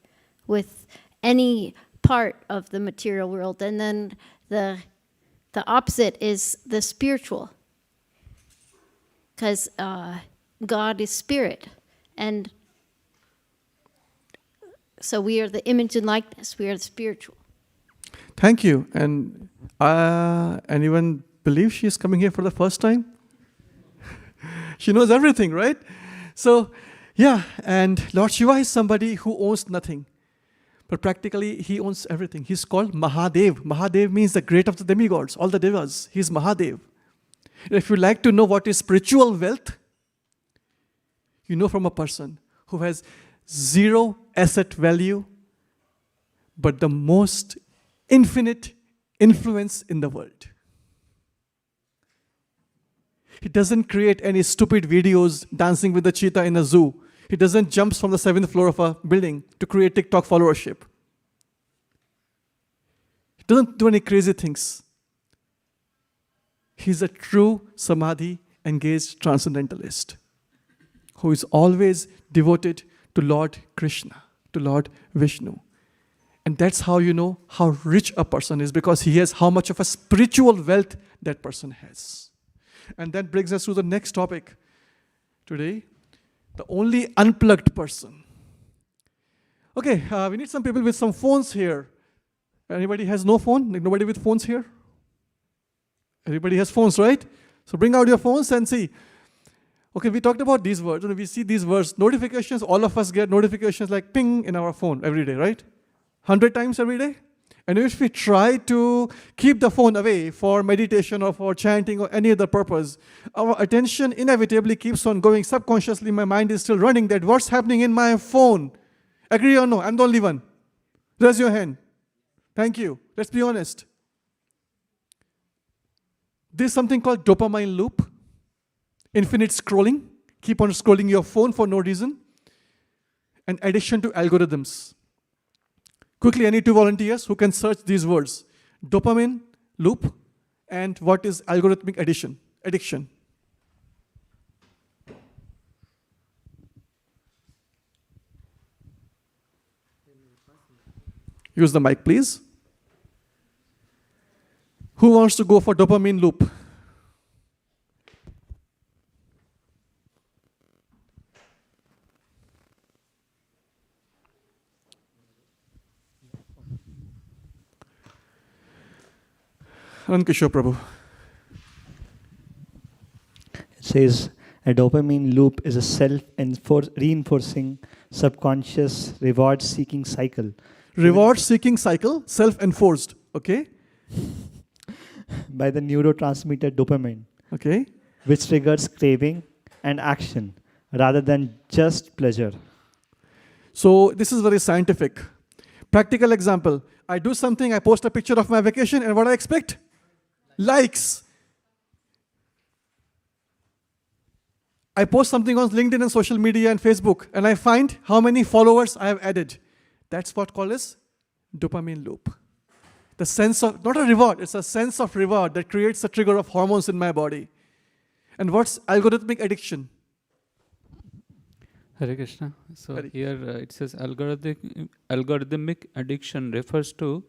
any part of the material world, and then the opposite is the spiritual, because God is spirit, and so we are the image and likeness. We are the spiritual. Thank you. And anyone believe she is coming here for the first time? She knows everything, right? So, yeah, and Lord Shiva is somebody who owns nothing. But practically, he owns everything. He's called Mahadev. Mahadev means the great of the demigods, all the devas. He's Mahadev. If you'd like to know what is spiritual wealth, you know from a person who has zero asset value, but the most infinite influence in the world. He doesn't create any stupid videos dancing with the cheetah in a zoo. He doesn't jump from the 7th floor of a building to create TikTok followership. He doesn't do any crazy things. He's a true samadhi engaged transcendentalist who is always devoted to Lord Krishna, to Lord Vishnu. And that's how you know how rich a person is, because he has how much of a spiritual wealth that person has. And that brings us to the next topic today, the only unplugged person. Okay, we need some people with some phones here. Anybody has no phone? Nobody with phones here? Everybody has phones, right? So bring out your phones and see. Okay, we talked about these words. We see these words, notifications. All of us get notifications like ping in our phone every day, right? 100 times every day. And if we try to keep the phone away for meditation or for chanting or any other purpose, our attention inevitably keeps on going. Subconsciously, my mind is still running that what's happening in my phone. Agree or no? I'm the only one. Raise your hand. Thank you. Let's be honest. There's something called dopamine loop. Infinite scrolling. Keep on scrolling your phone for no reason. And addiction to algorithms. Quickly, I need 2 volunteers who can search these words. Dopamine loop and what is algorithmic addiction. Use the mic, please. Who wants to go for dopamine loop? It says, A dopamine loop is a self-reinforcing, subconscious, reward-seeking cycle. Reward-seeking cycle, self-enforced. Okay? By the neurotransmitter dopamine, Okay? which triggers craving and action rather than just pleasure. So this is very scientific. Practical example. I do something, I post a picture of my vacation, and what I expect? Likes. I post something on LinkedIn and social media and Facebook, and I find how many followers I have added. That's what called as dopamine loop. The sense of, not a reward, it's a sense of reward that creates a trigger of hormones in my body. And what's algorithmic addiction? Hare Krishna. So Hare. here it says algorithmic addiction refers to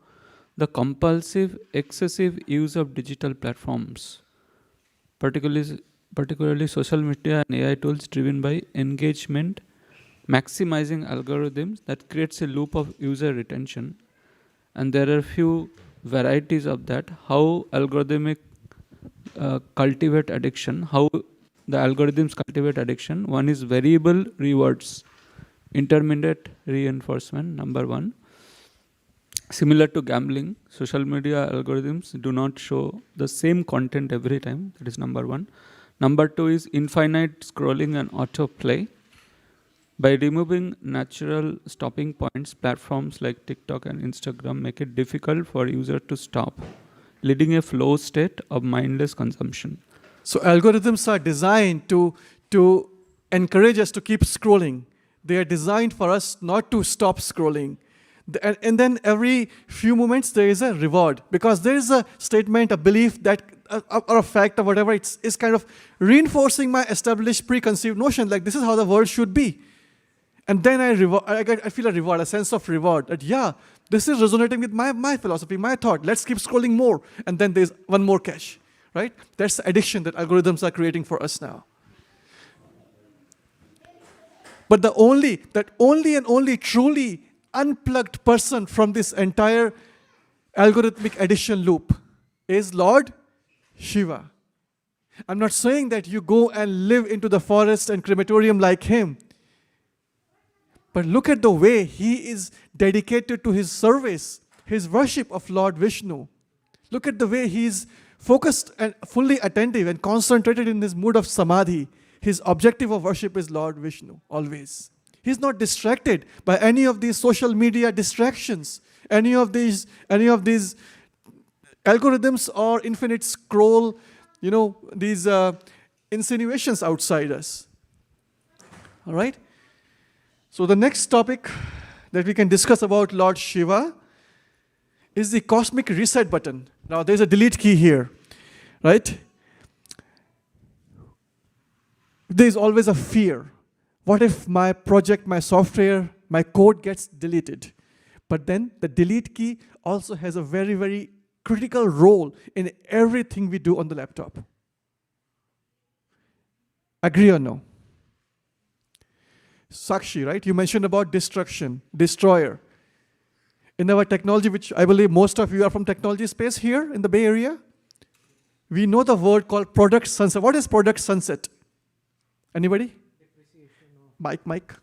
the compulsive, excessive use of digital platforms, particularly social media and AI tools driven by engagement, maximizing algorithms that creates a loop of user retention. And there are few varieties of that. How algorithmic cultivate addiction, how the algorithms cultivate addiction. One is variable rewards, intermittent reinforcement, number one. Similar to gambling, social media algorithms do not show the same content every time. That is number one. Number two is infinite scrolling and autoplay. By removing natural stopping points, platforms like TikTok and Instagram make it difficult for users to stop, leading a flow state of mindless consumption. So algorithms are designed to encourage us to keep scrolling. They are designed for us not to stop scrolling. And then every few moments there is a reward, because there is a statement, a belief that, or a fact or whatever, it's kind of reinforcing my established preconceived notion, like this is how the world should be. And then I feel a reward, a sense of reward, that yeah, this is resonating with my philosophy, my thought. Let's keep scrolling more. And then there's one more cache, right? That's the addiction that algorithms are creating for us now. But the only and only truly unplugged person from this entire algorithmic addiction loop is Lord Shiva. I'm not saying that you go and live into the forest and crematorium like him. But look at the way he is dedicated to his service, his worship of Lord Vishnu. Look at the way he is focused and fully attentive and concentrated in this mood of samadhi. His objective of worship is Lord Vishnu, always. He's not distracted by any of these social media distractions, any of these algorithms or infinite scroll, these insinuations outside us. All right? So the next topic that we can discuss about Lord Shiva is the cosmic reset button. Now there's a delete key here, right? There's always a fear. What if my project, my software, my code gets deleted? But then the delete key also has a very, very critical role in everything we do on the laptop. Agree or no? Sakshi, right? You mentioned about destruction, destroyer. In our technology, which I believe most of you are from technology space here in the Bay Area, we know the word called product sunset. What is product sunset? Anybody? Mike.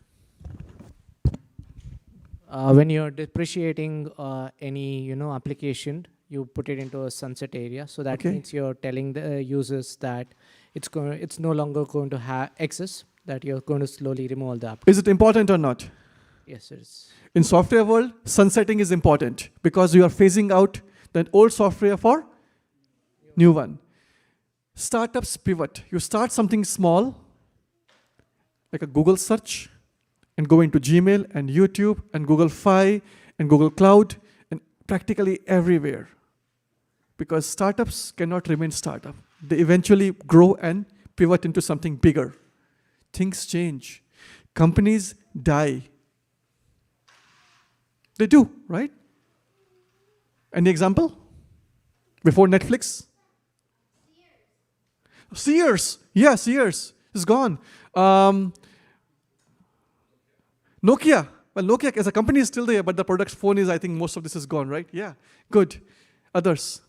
When you're depreciating any application, you put it into a sunset area. So that means you're telling the users that it's no longer going to have access, that you're going to slowly remove all the applications. Is it important or not? Yes, it is. In software world, sunsetting is important because you are phasing out the old software for new one. Startups pivot. You start something small, like a Google search, and go into Gmail and YouTube and Google Fi and Google Cloud and practically everywhere. Because startups cannot remain startup. They eventually grow and pivot into something bigger. Things change. Companies die. They do, right? Any example? Before Netflix? Sears. Yeah, Sears is gone. Nokia. Well, Nokia as a company is still there, but the product phone is, I think most of this is gone, right? Yeah, good. Others?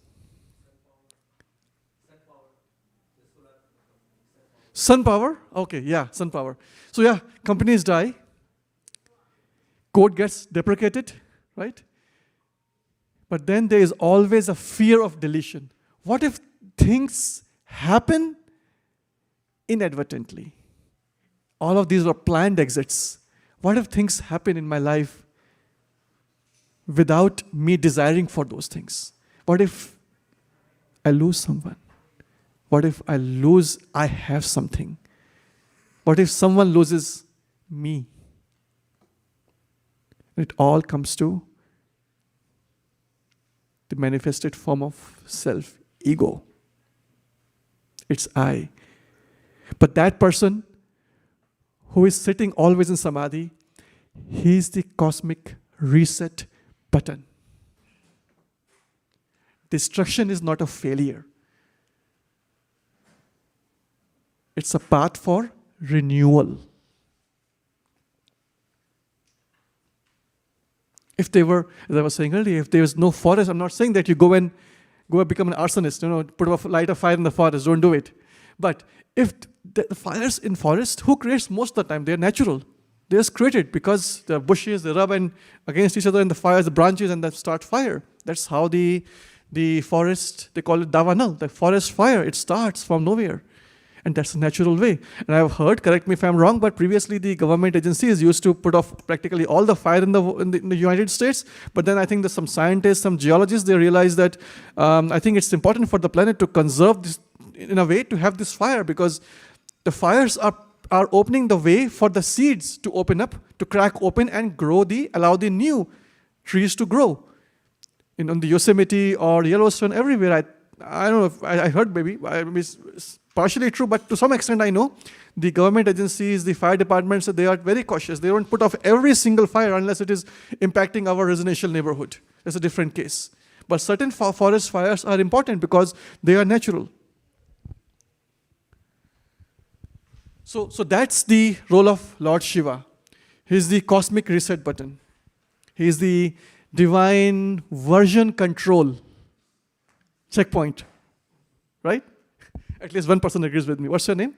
Sun power? Okay, yeah, sun power. So yeah, companies die. Code gets deprecated, right? But then there is always a fear of deletion. What if things happen inadvertently? All of these are planned exits. What if things happen in my life without me desiring for those things? What if I lose someone? What if I have something? What if someone loses me? It all comes to the manifested form of self, ego. It's I. But that person who is sitting always in samadhi, he's the cosmic reset button. Destruction is not a failure. It's a path for renewal. If they were, as I was saying earlier, if there is no forest, I'm not saying that you go and become an arsonist, light a fire in the forest, don't do it. But if the fires in forest, who creates most of the time? They're natural. They're just created because the bushes, they rub against each other and the fires, the branches, and that start fire. That's how the forest, they call it davanal, the forest fire, it starts from nowhere. And that's a natural way. And I've heard, correct me if I'm wrong, but previously the government agencies used to put off practically all the fire in the United States. But then I think there's some scientists, some geologists, they realized that I think it's important for the planet to conserve this in a way to have this fire, because the fires are opening the way for the seeds to open up, to crack open and allow the new trees to grow. In the Yosemite or Yellowstone, everywhere, I don't know if I heard maybe, it's partially true, but to some extent I know the government agencies, the fire departments, they are very cautious. They don't put off every single fire unless it is impacting our residential neighborhood. That's a different case. But certain forest fires are important because they are natural. So that's the role of Lord Shiva. He's the cosmic reset button. He's the divine version control checkpoint, right? At least one person agrees with me. What's your name?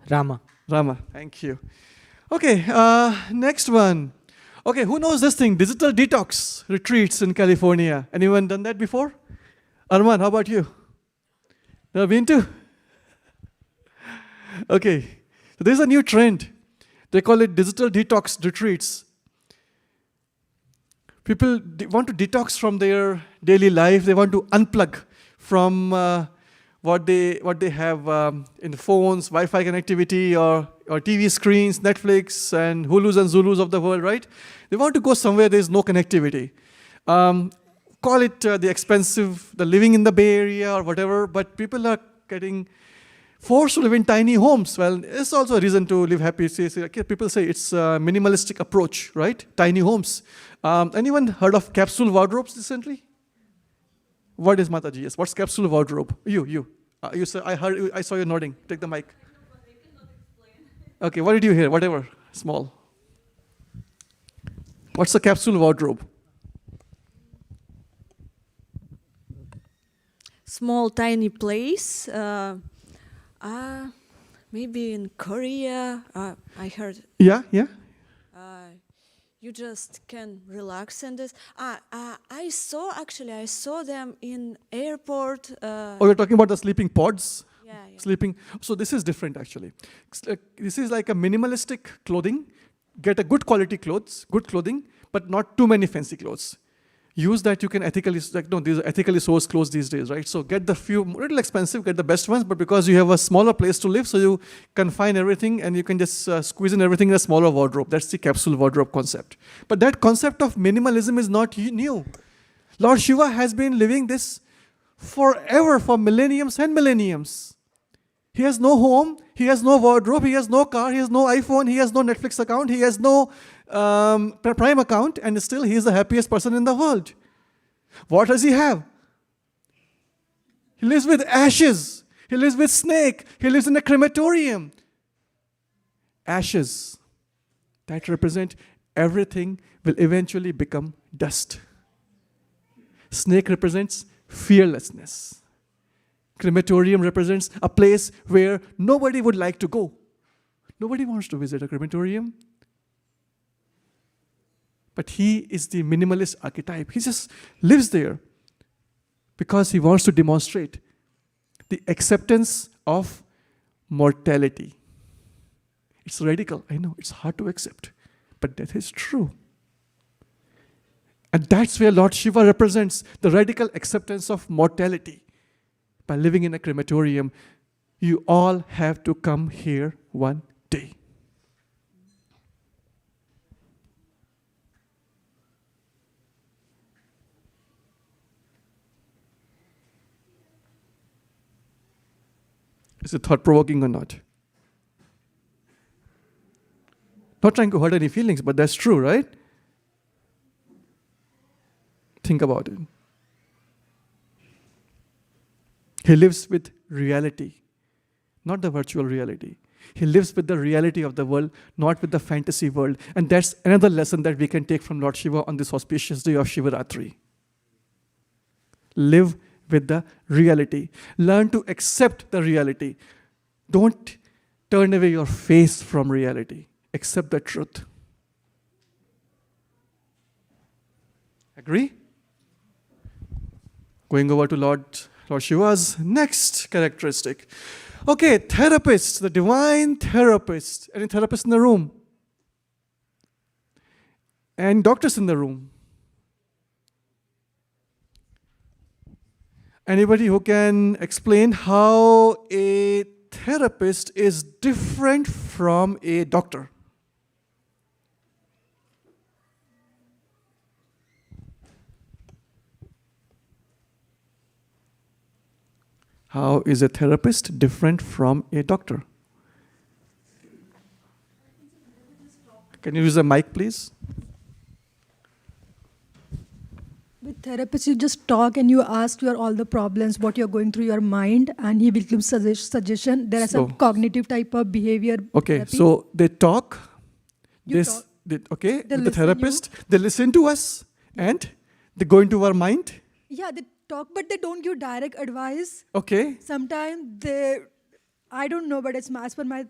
Rama. Rama, thank you. Okay, next one. Okay, who knows this thing? Digital detox retreats in California. Anyone done that before? Arman, how about you? Never been to? Okay, so there's a new trend. They call it digital detox retreats. People want to detox from their daily life. They want to unplug from what they have in the phones, Wi-Fi connectivity, or TV screens, Netflix, and Hulus and Zulus of the world, right? They want to go somewhere there's no connectivity. Call it the living in the Bay Area or whatever, but people are getting forced to live in tiny homes. Well, it's also a reason to live happy. People say it's a minimalistic approach, right? Tiny homes. Anyone heard of capsule wardrobes recently? What is Mataji? Yes. What's capsule wardrobe? You said, I saw you nodding. Take the mic. Okay, what did you hear? Whatever, small. What's a capsule wardrobe? Small, tiny place. Maybe in Korea. I heard. Yeah. You just can relax in this. I saw them in airport. You're talking about the sleeping pods? Yeah. Sleeping. So this is different actually. This is like a minimalistic clothing. Get a good quality good clothing, but not too many fancy clothes. Use that you can ethically, these are ethically sourced clothes these days, right? So get the few, little expensive, get the best ones, but because you have a smaller place to live, so you confine everything and you can just squeeze in everything in a smaller wardrobe. That's the capsule wardrobe concept. But that concept of minimalism is not new. Lord Shiva has been living this forever, for millenniums and millenniums. He has no home, he has no wardrobe, he has no car, he has no iPhone, he has no Netflix account, he has no Prime account, and still he is the happiest person in the world. What does he have? He lives with ashes. He lives with snake. He lives in a crematorium. Ashes that represent everything will eventually become dust. Snake represents fearlessness. Crematorium represents a place where nobody would like to go. Nobody wants to visit a crematorium. But he is the minimalist archetype. He just lives there because he wants to demonstrate the acceptance of mortality. It's radical, I know, it's hard to accept, but that is true. And that's where Lord Shiva represents the radical acceptance of mortality. By living in a crematorium, you all have to come here one day. Is it thought-provoking or not? Not trying to hurt any feelings, but that's true, right? Think about it. He lives with reality, not the virtual reality. He lives with the reality of the world, not with the fantasy world. And that's another lesson that we can take from Lord Shiva on this auspicious day of Shivaratri. Live with the reality. Learn to accept the reality. Don't turn away your face from reality. Accept the truth. Agree? Going over to Lord Shiva's next characteristic. Okay, therapist, the divine therapist. Any therapist in the room? And doctors in the room? Anybody who can explain how a therapist is different from a doctor? How is a therapist different from a doctor? Can you use the mic, please? With therapists, you just talk and you ask your all the problems, what you're going through your mind, and he will give suggestion. There are some cognitive type of behavior. Okay, therapy. so they talk. You This, talk. okay, They with the listen therapist, they listen to us and they go into our mind. Yeah, they talk, but they don't give direct advice. Okay. Sometimes they, I don't know, but it's as per my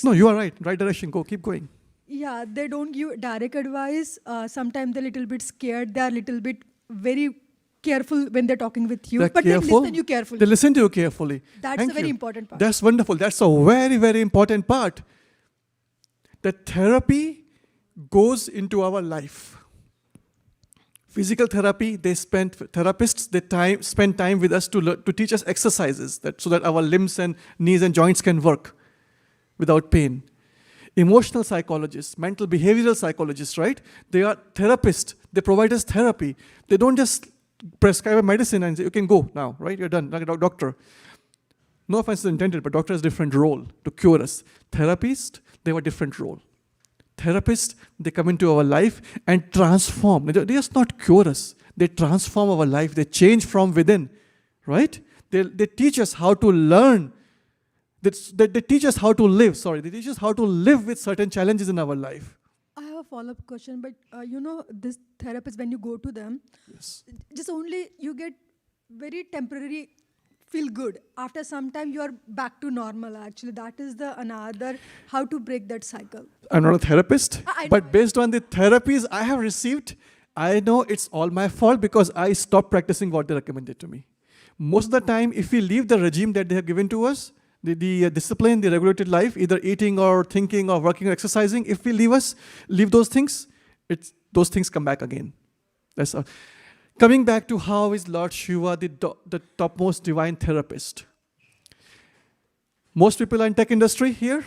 No, you are right. Right direction. Go. Keep going. Yeah, they don't give direct advice. Sometimes they're a little bit scared. They're a little bit very careful when they're talking with you. They're But careful. they listen you carefully. They listen to you carefully. That's Thank a very you. important part. That's wonderful. That's a very, very important part. The therapy goes into our life. Physical therapy, therapists spend time with us to teach us exercises so that our limbs and knees and joints can work without pain. Emotional psychologists, mental behavioral psychologists, right? They are therapists. They provide us therapy. They don't just prescribe a medicine and say, you can go now, right? You're done, like a doctor. No offense is intended, but doctor has a different role to cure us. Therapists, they have a different role. Therapists, they come into our life and transform. They just not cure us. They transform our life. They change from within, right? They teach us how to learn. They teach us how to live. They teach us how to live with certain challenges in our life. I have a follow-up question, but this therapist, when you go to them, Yes. just only you get very temporary feel good. After some time, you are back to normal, actually. That is the another, how to break that cycle. I'm not a therapist, I know. but based on the therapies I have received, I know it's all my fault because I stopped practicing what they recommended to me. Most of the time, if we leave the regime that they have given to us, the discipline, the regulated life, either eating or thinking or working or exercising, if we leave those things, those things come back again. That's all. Coming back to how is Lord Shiva the topmost divine therapist? Most people are in tech industry here?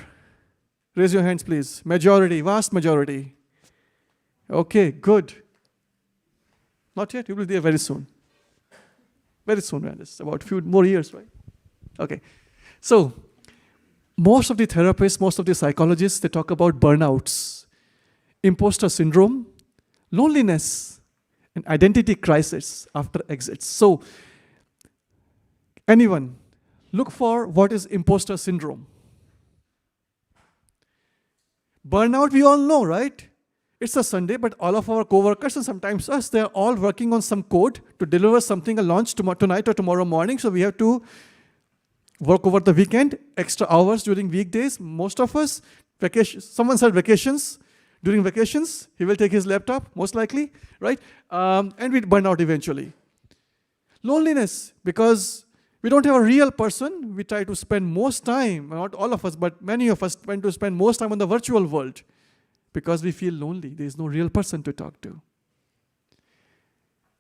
Raise your hands, please. Majority, vast majority. Okay, good. Not yet, you will be there very soon. Very soon, man. It's about a few more years, right? Okay. So, most of the therapists, most of the psychologists, they talk about burnouts, imposter syndrome, loneliness, and identity crisis after exits. So, anyone, look for what is imposter syndrome. Burnout, we all know, right? It's a Sunday, but all of our co-workers and sometimes us, they're all working on some code to deliver something, a launch tonight or tomorrow morning. So we have to work over the weekend, extra hours during weekdays. Most of us, someone said vacations. During vacations, he will take his laptop, most likely, right? And we'd burn out eventually. Loneliness, because we don't have a real person. We try to spend most time, not all of us, but many of us tend to spend most time on the virtual world because we feel lonely. There is no real person to talk to.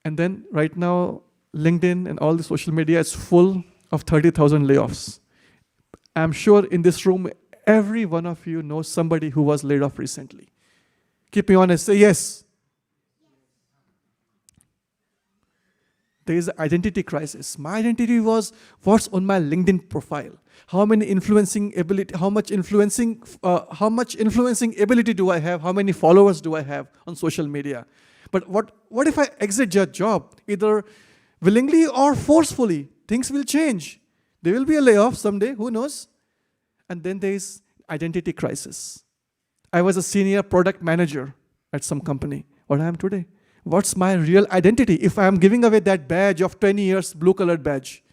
And then right now, LinkedIn and all the social media is full of 30,000 layoffs. I'm sure in this room, every one of you knows somebody who was laid off recently. Keep me honest, say yes. There is an identity crisis. My identity was what's on my LinkedIn profile. How much influencing ability do I have? How many followers do I have on social media? But what if I exit your job, either willingly or forcefully? Things will change. There will be a layoff someday, who knows? And then there is identity crisis. I was a senior product manager at some company. What I am today? What's my real identity if I am giving away that badge of 20 years, blue-colored badge?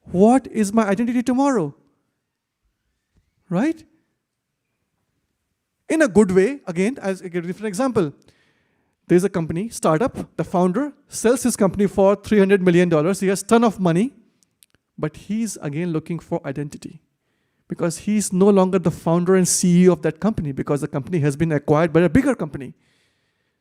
What is my identity tomorrow? Right? In a good way, again, I'll give a different example. There's a company, startup, the founder sells his company for $300 million. He has a ton of money, but he's again looking for identity because he's no longer the founder and CEO of that company because the company has been acquired by a bigger company.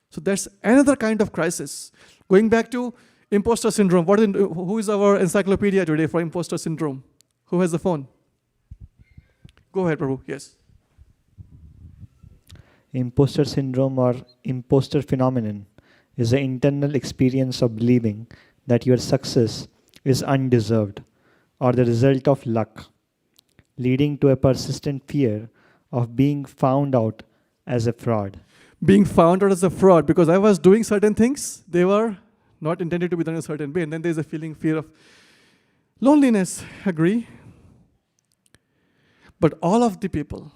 So that's another kind of crisis. Going back to imposter syndrome, who is our encyclopedia today for imposter syndrome? Who has the phone? Go ahead, Prabhu. Yes. Imposter syndrome or imposter phenomenon is the internal experience of believing that your success is undeserved or the result of luck, leading to a persistent fear of being found out as a fraud. Being found out as a fraud because I was doing certain things, they were not intended to be done in a certain way, and then there's a fear of loneliness, agree? But all of the people,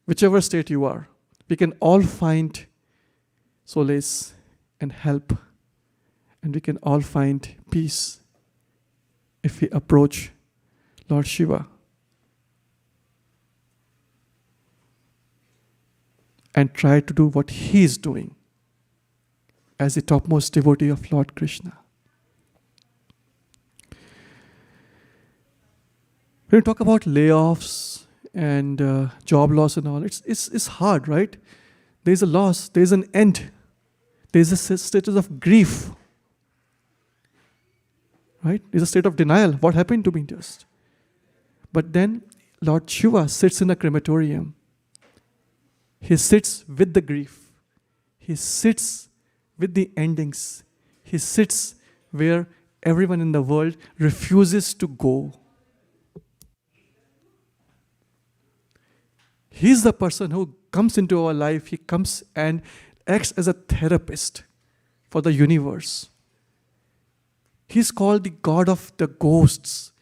whichever state you are, we can all find solace and help, and we can all find peace if we approach Lord Shiva and try to do what he is doing as the topmost devotee of Lord Krishna. When we talk about layoffs and job loss and all, it's hard, right? There's a loss, there's an end, there's a status of grief, right? There's a state of denial. What happened to me just? But then Lord Shiva sits in a crematorium. He sits with the grief. He sits with the endings. He sits where everyone in the world refuses to go. He's the person who comes into our life. He comes and acts as a therapist for the universe. He's called the god of the ghosts.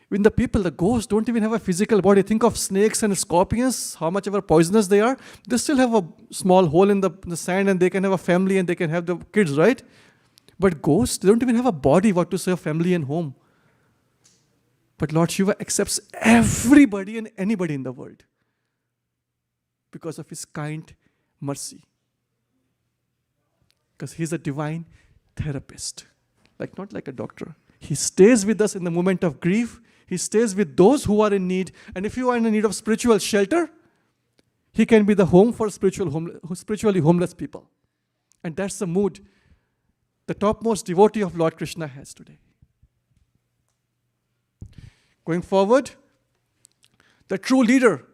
When the ghosts don't even have a physical body. Think of snakes and scorpions, how much ever poisonous they are. They still have a small hole in the sand and they can have a family and they can have the kids, right? But ghosts, they don't even have a body, what to say, a family and home. But Lord Shiva accepts everybody and anybody in the world because of his kind mercy. Because he's a divine therapist, not like a doctor. He stays with us in the moment of grief. He stays with those who are in need. And if you are in need of spiritual shelter, he can be the home for spiritually homeless people. And that's the mood the topmost devotee of Lord Krishna has today. Going forward, the true leader.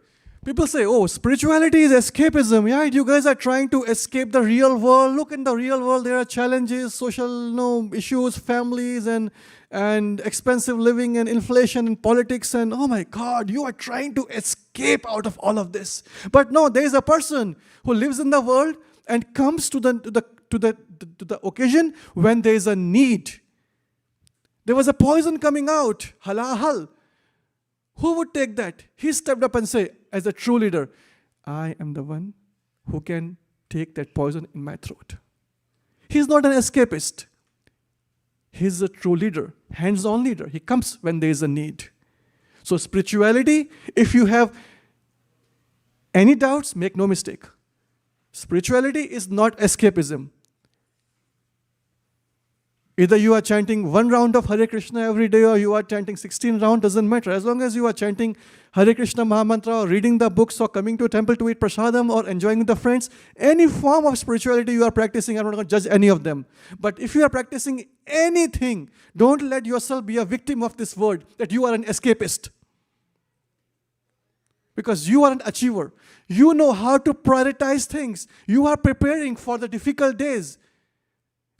People say, oh, spirituality is escapism. Yeah, you guys are trying to escape the real world. Look, in the real world, there are challenges, social issues, families, and expensive living, and inflation, and politics, and oh my God, you are trying to escape out of all of this. But no, there is a person who lives in the world and comes to the occasion when there is a need. There was a poison coming out, halahal. Who would take that? He stepped up and say, as a true leader, I am the one who can take that poison in my throat. He's not an escapist. He's a true leader, hands-on leader. He comes when there is a need. So spirituality, if you have any doubts, make no mistake. Spirituality is not escapism. Either you are chanting 1 round of Hare Krishna every day or you are chanting 16 rounds, doesn't matter. As long as you are chanting Hare Krishna Maha Mantra or reading the books or coming to a temple to eat prasadam or enjoying with the friends, any form of spirituality you are practicing, I'm not going to judge any of them. But if you are practicing anything, don't let yourself be a victim of this word that you are an escapist. Because you are an achiever. You know how to prioritize things. You are preparing for the difficult days.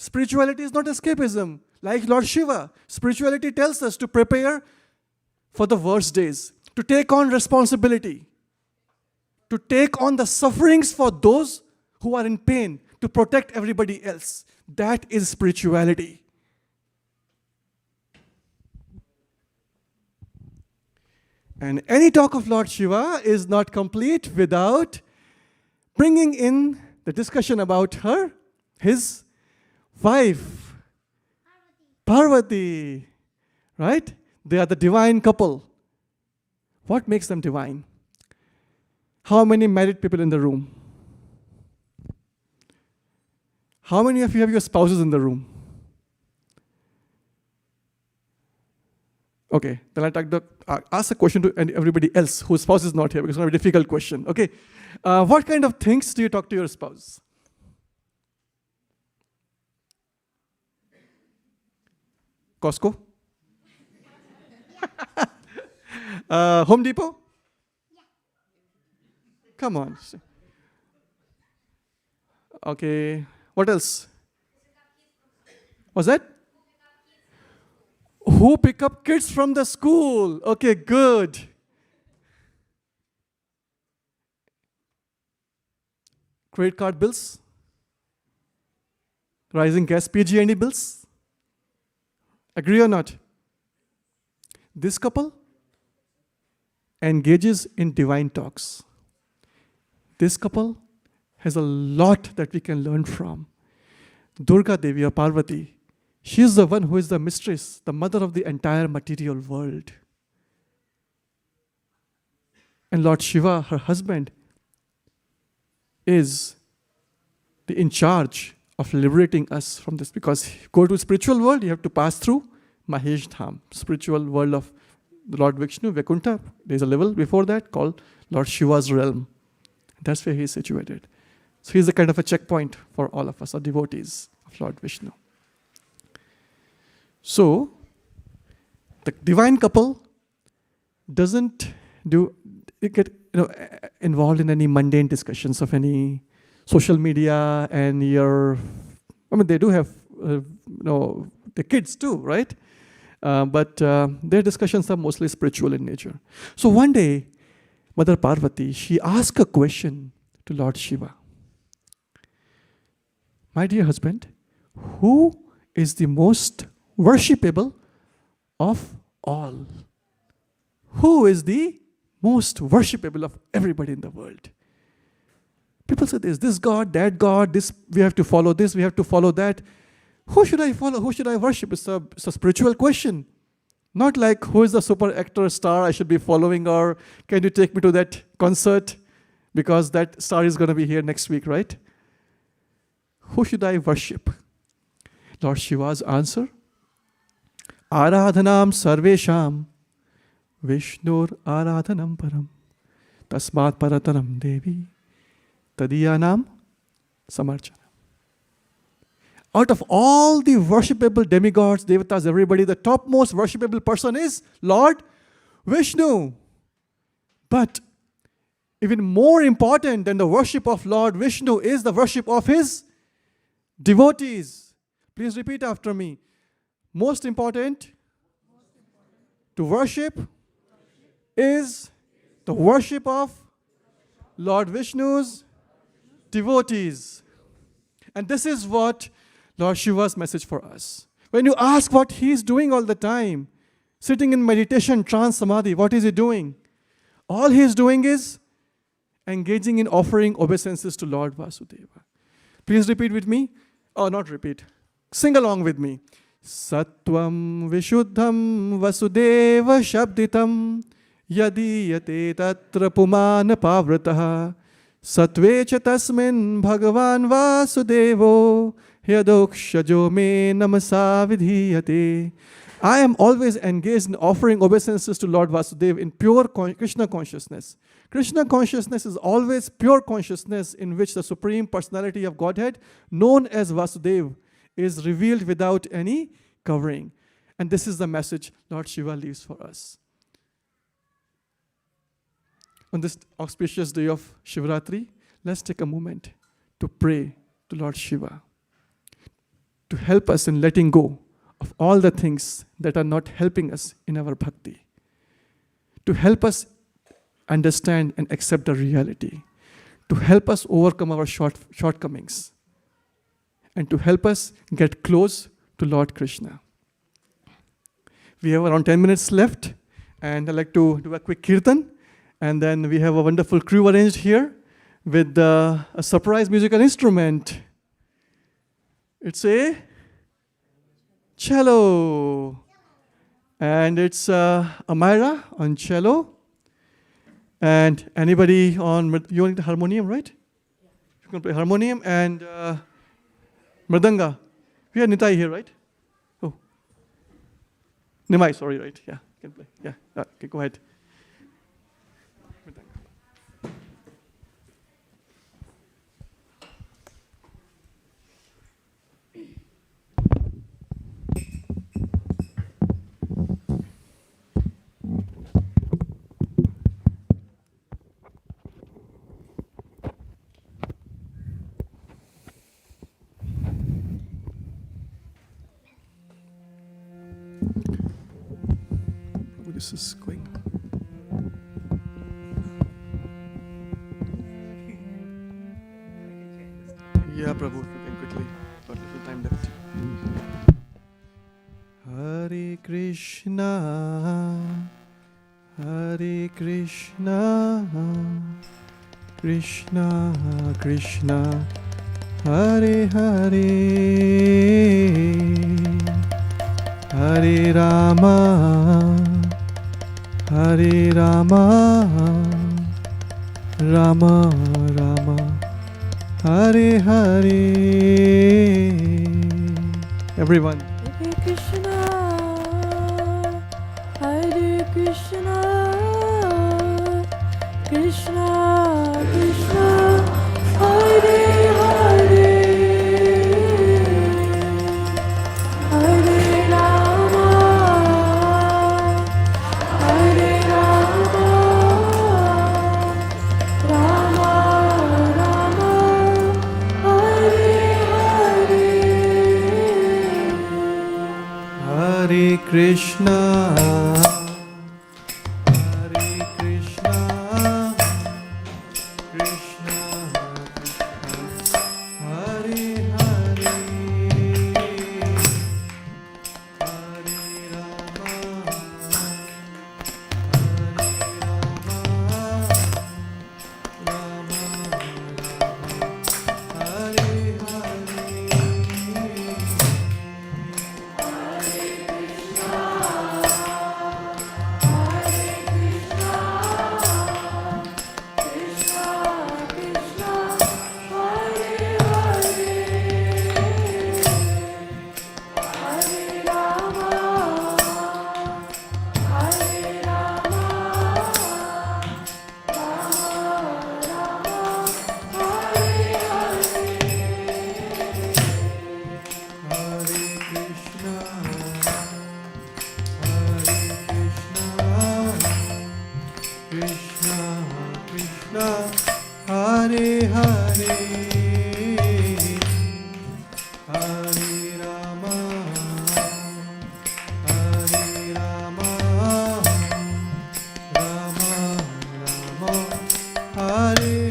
Spirituality is not escapism. Like Lord Shiva, spirituality tells us to prepare for the worst days, to take on responsibility, to take on the sufferings for those who are in pain, to protect everybody else. That is spirituality. And any talk of Lord Shiva is not complete without bringing in the discussion about his wife, Parvati, right? They are the divine couple. What makes them divine? How many married people in the room? How many of you have your spouses in the room? Okay, then I'll ask a question to everybody else whose spouse is not here because it's not a difficult question. Okay, what kind of things do you talk to your spouse? Costco? Home Depot? Yeah. Come on. Okay, what else? What's that? Who pick up kids from the school? Okay, good. Credit card bills? Rising gas PG&E bills? Agree or not? This couple engages in divine talks. This couple has a lot that we can learn from. Durga Devi or Parvati, she is the one who is the mistress, the mother of the entire material world. And Lord Shiva, her husband, is in charge of liberating us from this. Because go to spiritual world, you have to pass through Mahesh Dham, spiritual world of the Lord Vishnu, Vaikuntha. There's a level before that called Lord Shiva's realm. That's where he is situated. So he's a kind of a checkpoint for all of us, our devotees of Lord Vishnu. So, the divine couple doesn't get involved in any mundane discussions of any social media and they do have the kids too, right? But their discussions are mostly spiritual in nature. So one day, Mother Parvati, she asked a question to Lord Shiva. My dear husband, who is the most worshipable of all? Who is the most worshipable of everybody in the world? People say this God, that God, this, we have to follow this, we have to follow that. Who should I follow? Who should I worship? It's a spiritual question. Not like who is the super actor star I should be following, or can you take me to that concert because that star is going to be here next week, right? Who should I worship? Lord Shiva's answer, Aradhanam sarvesham Vishnur aradhanam param tasmat parataram devi tadiyanam samarchana. Out of all the worshipable demigods, devatas, everybody, the topmost worshipable person is Lord Vishnu. But even more important than the worship of Lord Vishnu is the worship of his devotees. Please repeat after me. Most important to worship is the worship of Lord Vishnu's devotees. And this is what Lord Shiva's message for us. When you ask what he's doing all the time, sitting in meditation, trance, samadhi, what is he doing? All he's doing is engaging in offering obeisances to Lord Vasudeva. Please repeat with me. Not repeat. Sing along with me. Sattvam Vishuddham Vasudeva Shabditam Yadiyate Tatra Pumana Pavrataha Sattve cha tasmin Bhagavan Vasudevo Yadokshajo me namasa vidhiyate. I am always engaged in offering obeisances to Lord Vasudeva in pure Krishna consciousness. Krishna consciousness is always pure consciousness in which the Supreme Personality of Godhead, known as Vasudeva, is revealed without any covering. And this is the message Lord Shiva leaves for us. On this auspicious day of Shivaratri, let's take a moment to pray to Lord Shiva to help us in letting go of all the things that are not helping us in our bhakti, to help us understand and accept the reality, to help us overcome our shortcomings, and to help us get close to Lord Krishna. We have around 10 minutes left, and I'd like to do a quick kirtan, and then we have a wonderful crew arranged here with a surprise musical instrument. It's a cello, and it's Amira on cello, and anybody on, you want the harmonium, right? You can play harmonium and mridanga. We have Nitai here, right? Oh, Nimai, sorry, right? Yeah, you can play. Yeah, okay, go ahead. This is going. Yeah, Prabhu, if you can quickly. Got a little time left. Hare Krishna, Hare Krishna, Krishna Krishna, Hare Hare, Hare Rama, Hare Rama, Rama Rama, Hare Hare. Everyone. Hare Krishna, Hare Krishna, Krishna Krishna, Hare Hare, Hare Rama, Hare Rama, Rama Rama, Hare Hare. Hare Krishna, Hare Krishna, Krishna Krishna, Hare Hare, Hare Rama, Rama Rama, Hare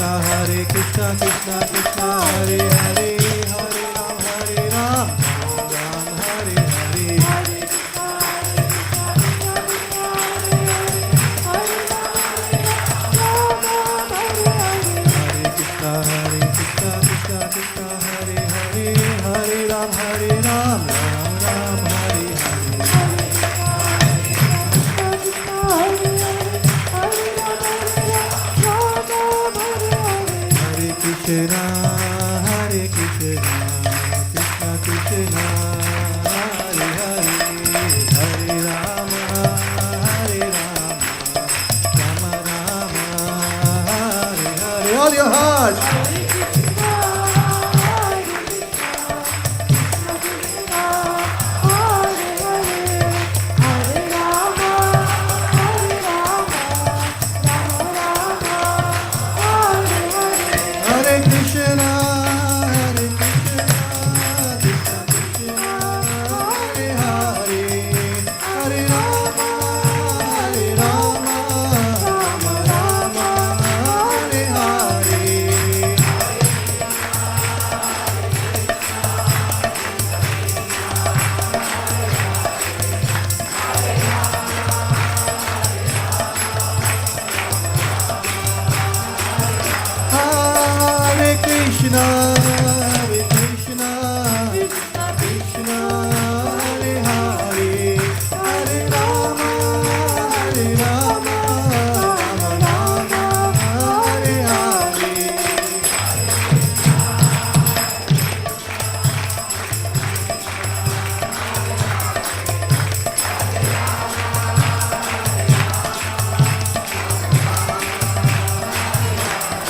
Krishna, Hare Krishna, Krishna Krishna, Hare Hare, Hare Ram, Ram Ram, Hare Hare. Hare Krishna, Krishna Krishna, Hare Hare, Hare Ram, Ram Ram, Hare Hare. Hare Krishna, Hare Krishna, Krishna Krishna, Hare Hare, Hare Rama, Hare Rama, Rama Rama, Hare Hare. All your heart. Hare Krishna, Hare Krishna, Krishna Krishna, Hare Hare, Hare Rama, Rama Rama, Hare Hare. Hare Krishna, Hare Krishna, Krishna Krishna, Hare Hare, Hare Rama, Rama Rama, Hare Hare.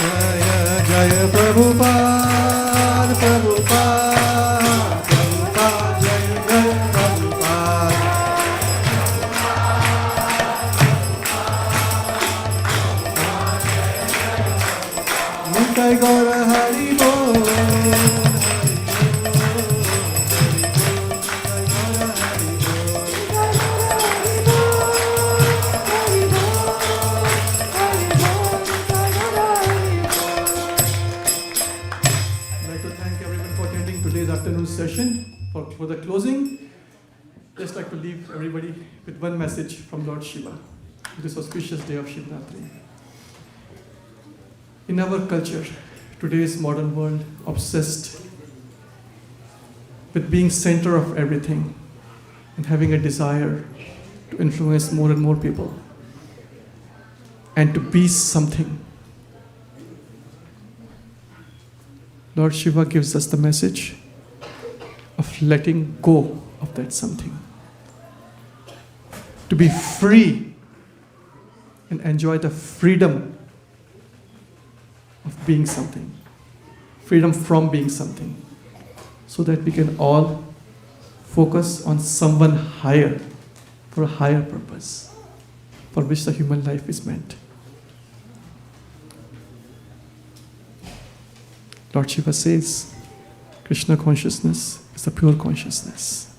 Jaya Jaya Prabhupada, Prabhupada, Prabhupada, Jaya Jaya Prabhupada. Nitai Gaura Hari Bol. I'd like to thank everyone for attending today's afternoon session. For the closing, just like to leave everybody with one message from Lord Shiva, this auspicious day of Shivaratri. In our culture, today's modern world, obsessed with being center of everything and having a desire to influence more and more people and to be something, Lord Shiva gives us the message of letting go of that something. To be free and enjoy the freedom of being something. Freedom from being something. So that we can all focus on someone higher, for a higher purpose, for which the human life is meant. Lord Shiva says, Krishna consciousness is the pure consciousness.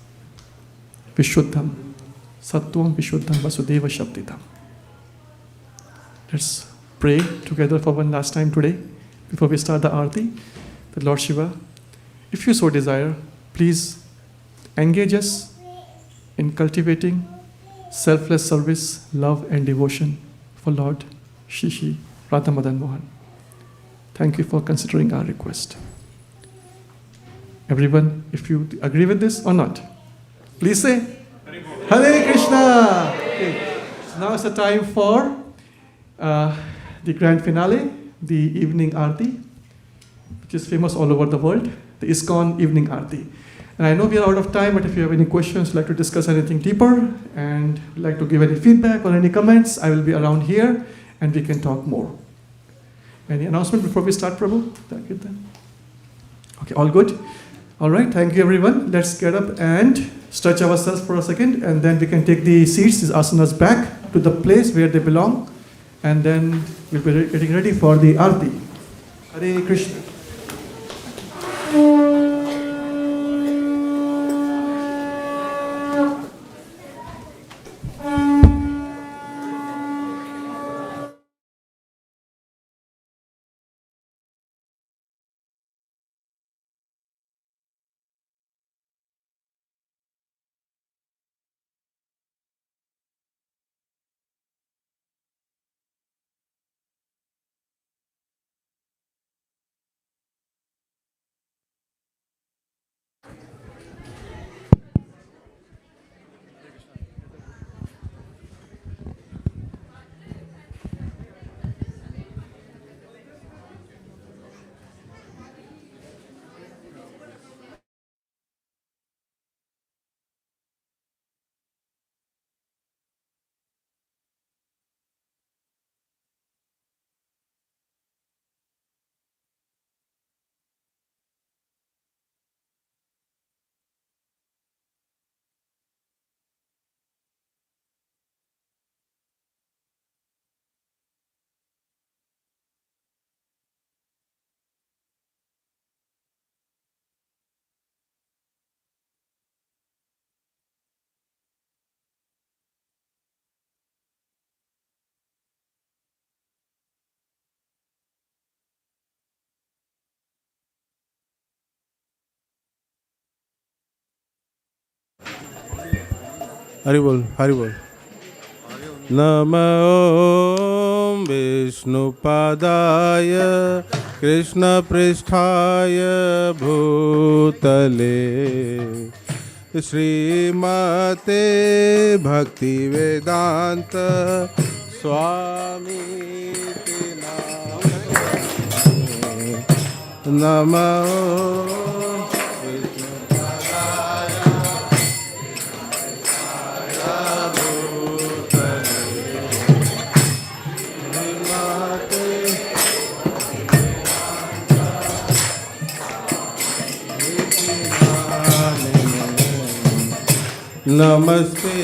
Vishuddham, Sattvam Vishuddham Vasudeva Shabdidam. Let's pray together for one last time today, before we start the Aarti, that Lord Shiva, if you so desire, please engage us in cultivating selfless service, love and devotion for Lord Shishi Radha Madan Mohan. Thank you for considering our request. Everyone, if you agree with this or not, please say Hare Krishna. Okay. So now it's the time for the grand finale, the evening Aarti, which is famous all over the world, the ISKCON evening Aarti. And I know we are out of time, but if you have any questions, like to discuss anything deeper, and like to give any feedback or any comments, I will be around here and we can talk more. Any announcement before we start, Prabhu? Okay, all good? All right, thank you everyone. Let's get up and stretch ourselves for a second, and then we can take the seats, these asanas, back to the place where they belong, and then we'll be getting ready for the Aarti. Hare Krishna. Haribol, Haribol. Namo Vishnupadaya Krishna Pristhaya Bhutale Srimate Bhakti Vedanta Swami Namo Namaste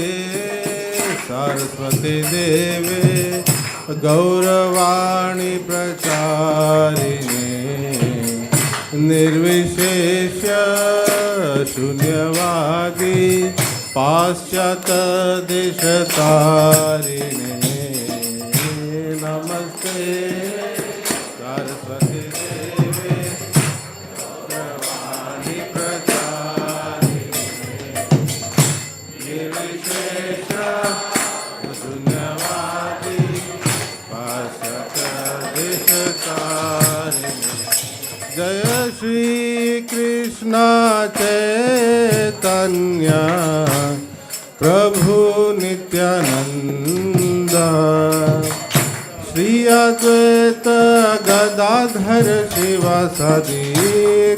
Saraswati Deve Gauravani Pracharine Nirvishesha Shunyavadi Paschata Deshatarine Namaste Saraswati Deve Gauravani Pracharine Nirvishesha Shunyavadi Paschata Deshatarine Jaya Shri Krishna Chaitanya Prabhu Nityananda Shri Advaita Gadadhar Shivasadi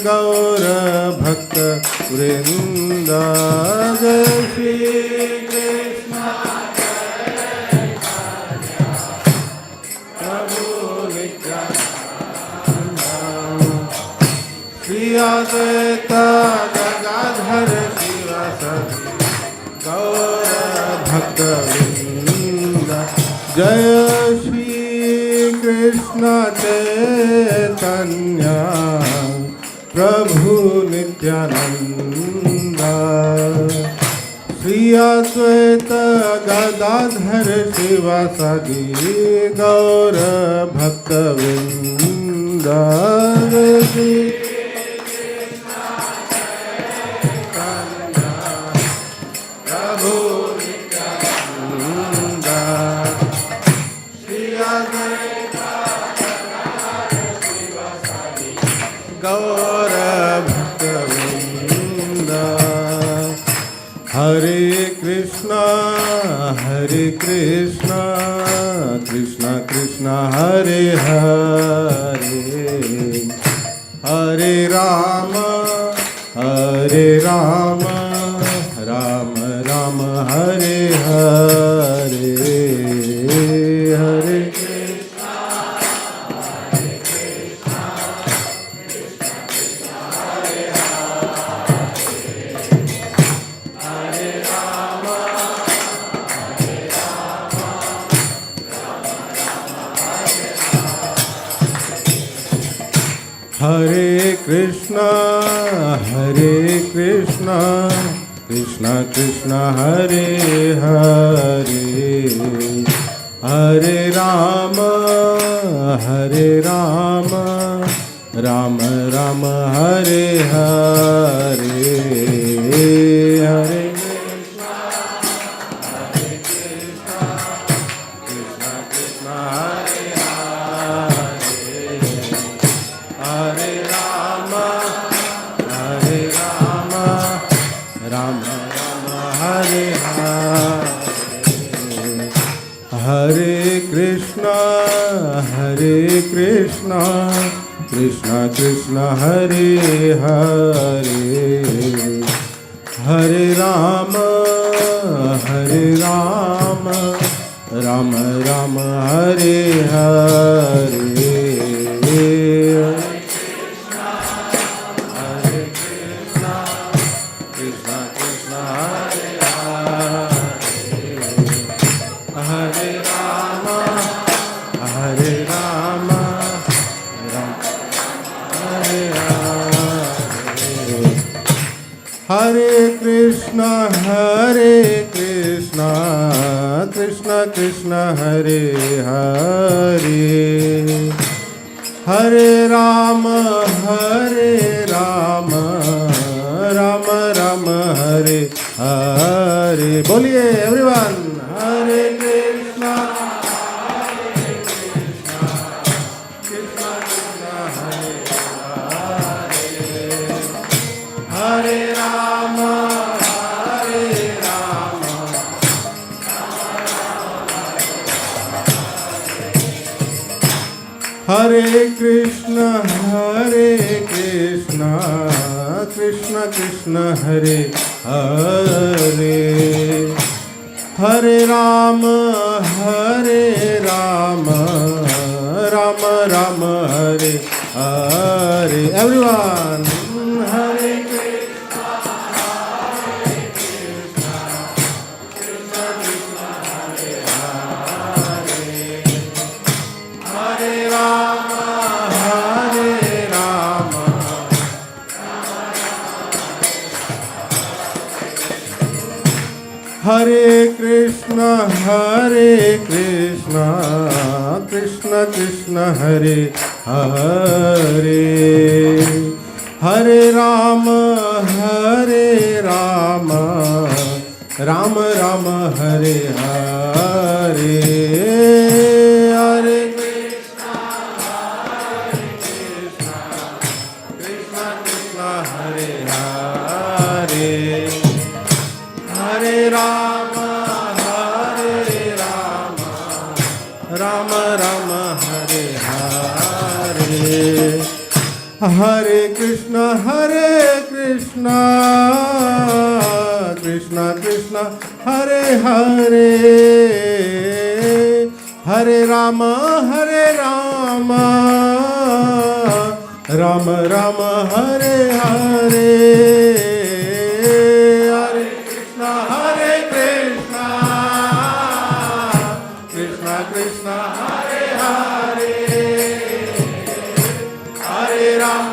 Gaura Bhakta Vrinda Jaya Shri Krishna Prabhu Nityananda Shri Advaita Gadadhar Shivasadi Gaura Bhakta Vrinda Jaya Shri Krishna Chaitanya Prabhu Nityananda Shri Advaita Gadadhar Shivasadi Gaura Bhakta Vrinda Shri Prabhu Nityananda Shri Advaita Gaura Bhakta Vrinda Hare Krishna Krishna Krishna Hare Hare Hare Rama Rama Rama Hare Hare Hare Krishna Hare Rama Hare Krishna Krishna Krishna Hare Hare Hare Rama Rama Rama Hare Hare Hare Krishna Krishna Krishna Hare Hare Rama Rama Rama Hare Hare Hare Krishna Krishna Krishna Hare Hare Hare Rama Rama Rama Hare Hare Krishna Krishna Hare Hare Rama Hare Hare Krishna Krishna Krishna Hare Hare Hare Rama Rama Rama Hare Hare बोलिए everyone, हरे कृष्णा कृष्णा कृष्णा हरे हरे, हरे राम हरे कृष्णा कृष्ण कृष्ण हरे हरे, हरे Ram Ram Ram Hare Hare, everyone हरे कृष्णा कृष्ण कृष्ण हरे हरे, हरे राम हरे कृष्णा कृष्ण कृष्ण हरे हरे, हरे राम राम राम हरे हरे, हरे कृष्णा कृष्ण कृष्ण हरे हरे, हरे राम राम राम हरे हरे, हरे कृष्णा कृष्ण कृष्ण हरे हरे, हरे राम राम राम हरे हरे, हरे कृष्णा कृष्ण कृष्ण हरे हरे, हरे राम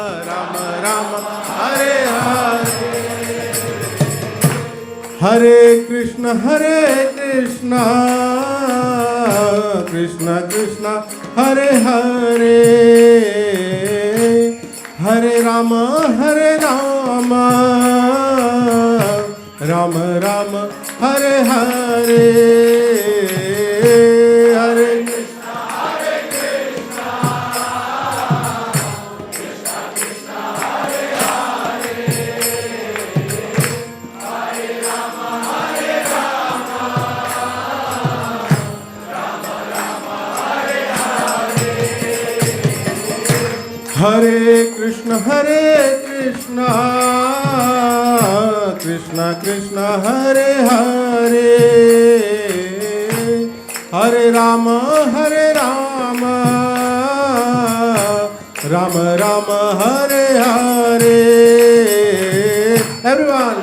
राम राम हरे हरे, हरे कृष्ण कृष्ण कृष्ण हरे हरे, हरे राम राम राम हरे हरे, हरे कृष्णा कृष्ण कृष्ण हरे हरे, हरे राम राम राम हरे हरे, हरे कृष्ण कृष्ण कृष्ण हरे हरे, हरे Ram Ram Ram Hare Hare, everyone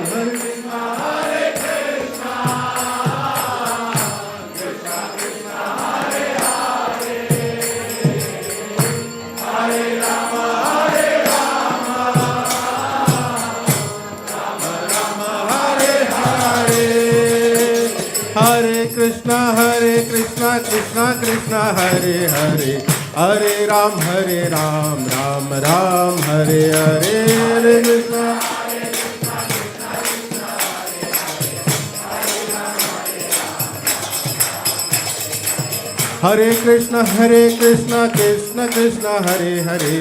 हरे कृष्णा कृष्ण कृष्ण हरे हरे, हरे राम हरे कृष्णा कृष्ण कृष्ण हरे हरे, हरे राम राम राम हरे हरे, हरे कृष्णा हरे कृष्ण कृष्ण कृष्ण हरे हरे,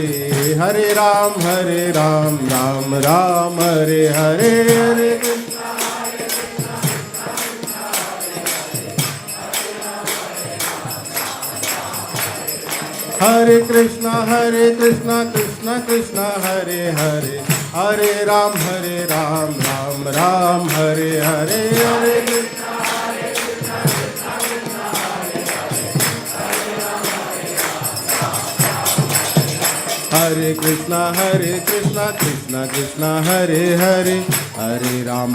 हरे राम राम राम हरे हरे, हरे कृष्ण हरे कृष्णा कृष्ण कृष्ण हरे हरे, हरे राम राम राम हरे हरे, हरे कृष्णा हरे कृष्णा कृष्ण कृष्ण हरे हरे, हरे राम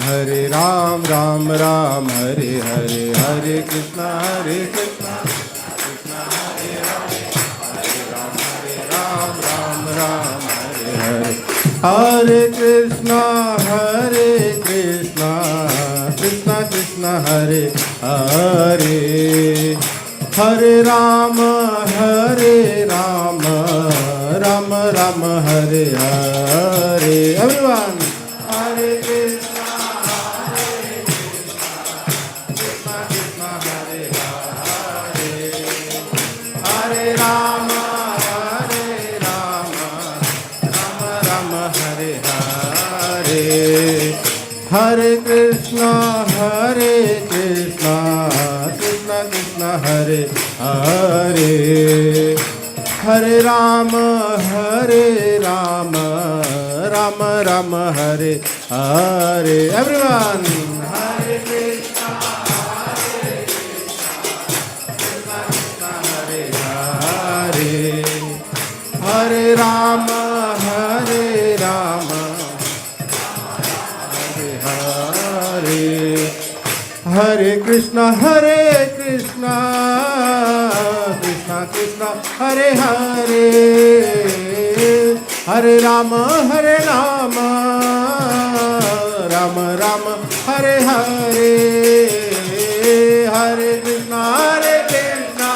राम राम हरे हरे, हरे कृष्णा कृष्ण कृष्ण हरे हरे, हरे राम राम राम हरे हरे, हरे कृष्णा कृष्ण कृष्ण हरे हरे, हरे Ram Ram Ram Hare Hare, everyone Hare Krishna, Hare Krishna, Krishna Krishna, Hare Hare, Hare Rama, Hare Rama, Rama Rama, Hare Hare. Everyone, Hare Krishna, Hare Krishna, Krishna Krishna, Hare Hare, Hare Rama, Hare Rama, Hare Krishna, Hare Krishna, Krishna Krishna, Hare Hare, Hare Rama, Hare Rama, Rama Rama, Hare Hare, Hare Krishna, Hare Krishna,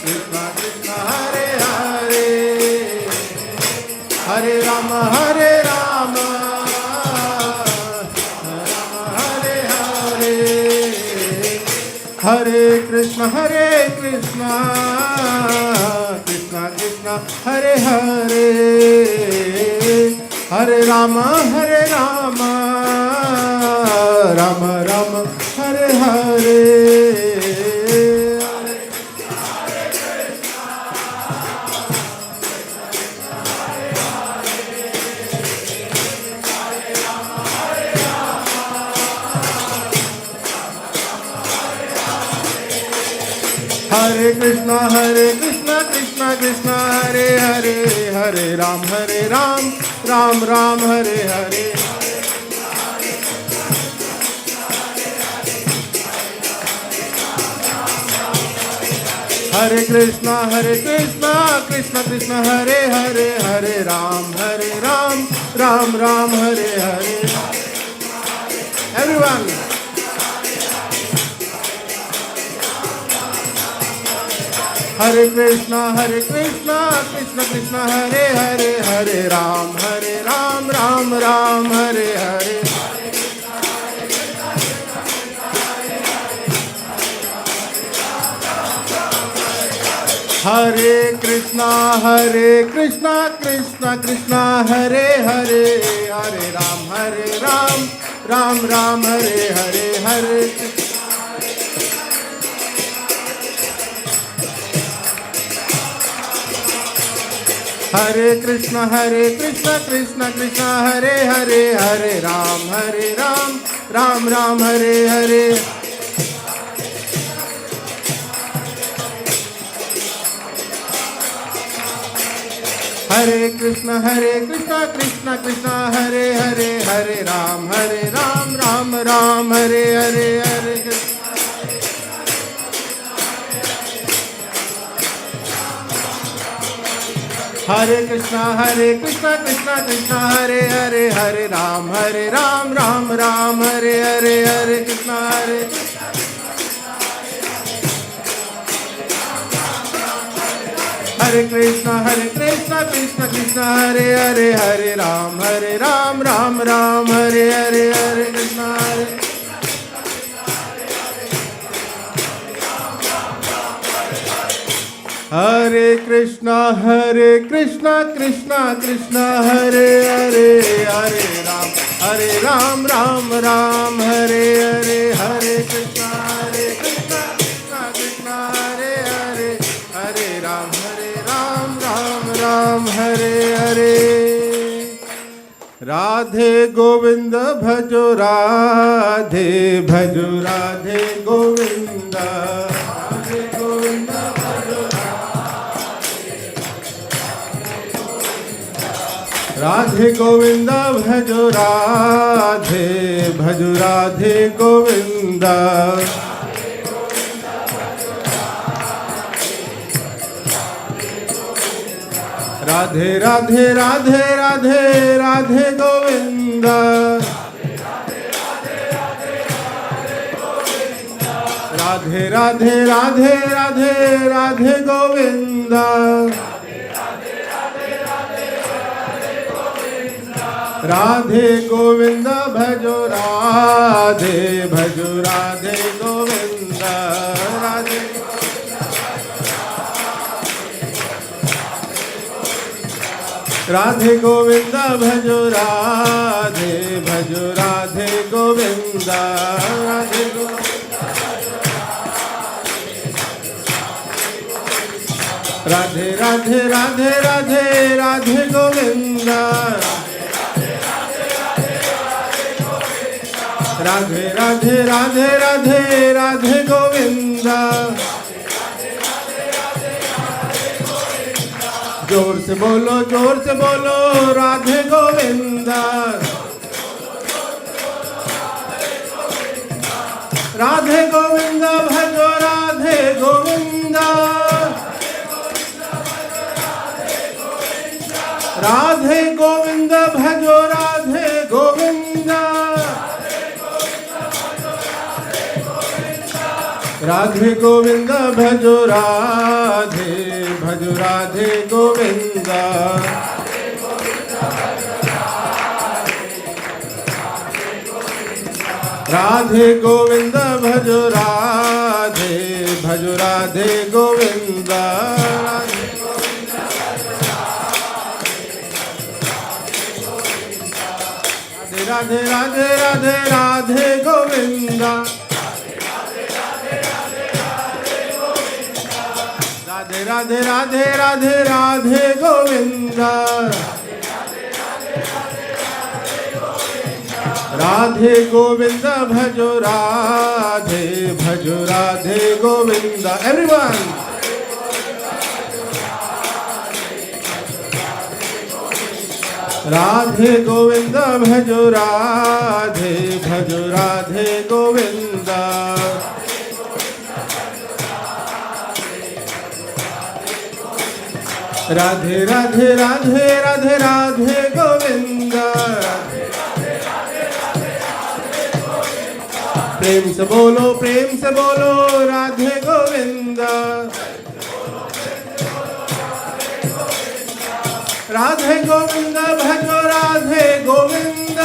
Krishna Krishna, Hare Hare, Hare Rama, Hare Rama, Hare Krishna, Hare Krishna, Krishna Krishna, Hare Hare, Hare Rama, Hare Rama, Rama Rama, Hare Hare. Hare Krishna, Krishna Krishna, Hare Hare, Hare Ram, Ram Ram, Hare Hare. Hare Krishna, Krishna Krishna, Hare Hare, Hare Ram, Ram Ram, Hare Hare. Everyone. Hare Krishna, Krishna Krishna, Hare Hare, Hare Ram, Ram Ram, Hare Hare. Hare Krishna, Krishna Krishna, Hare Hare, Hare Ram, Ram Ram, Hare Hare, Hare Krishna. Hare Krishna, Krishna Krishna, Hare Hare, Hare Ram, Ram Ram, Hare Hare. Hare Krishna, Krishna Krishna, Hare Hare, Hare Ram, Ram Ram, Hare Hare, Hare Krishna. Hare Krishna, Krishna Krishna, Hare Hare, Hare Ram, Ram Ram, Hare Hare, Hare Krishna, Hare. Hare Krishna, Krishna Krishna, Hare Hare, Hare Ram, Ram Ram, Hare Hare, Hare Krishna, Hare. Hare Krishna, Krishna Krishna, Hare Hare, Hare Ram, Ram Ram, Hare Hare, Hare Krishna, Krishna Krishna, Hare Hare, Hare Ram, Ram Hare Hare. Radhe Govinda bhajo, Radhe bhajo, Radhe Govinda. Radhe Govinda bhajo, Radhe Govinda bhajo, Radhe bhajo, Radhe Govinda. Radhe Radhe Radhe Radhe Radhe Govinda. Radhe Radhe Radhe Radhe Radhe Govinda. Radhe Govind भजो राधे भजो राधे गोविंद राधे राधे गोविंद भजो राधे भजो राधे गोविंद राधे राधे राधे राधे राधे राधे गोविंद राधे राधे राधे राधे राधे गोविंद जोर से बोलो राधे गोविंद राधे गोविंद भजो राधे गोविंद राधे गोविंद भजो राधे गोविंद राधे गोविंद भजो राधे भजो राधे गोविंद राधे गोविंद भजो राधे भजो राधे गोविंद राधे राधे राधे राधे गोविंद राधे राधे राधे राधे राधे गोविंद राधे गोविंद भजो राधे भजो राधे गोविंद एवरीवन राधे गोविंद भजो राधे भजो राधे गोविंद राधे राधे राधे राधे राधे गोविंद प्रेम से बोलो राधे गोविंद राधे गोविंद भजो राधे गोविंद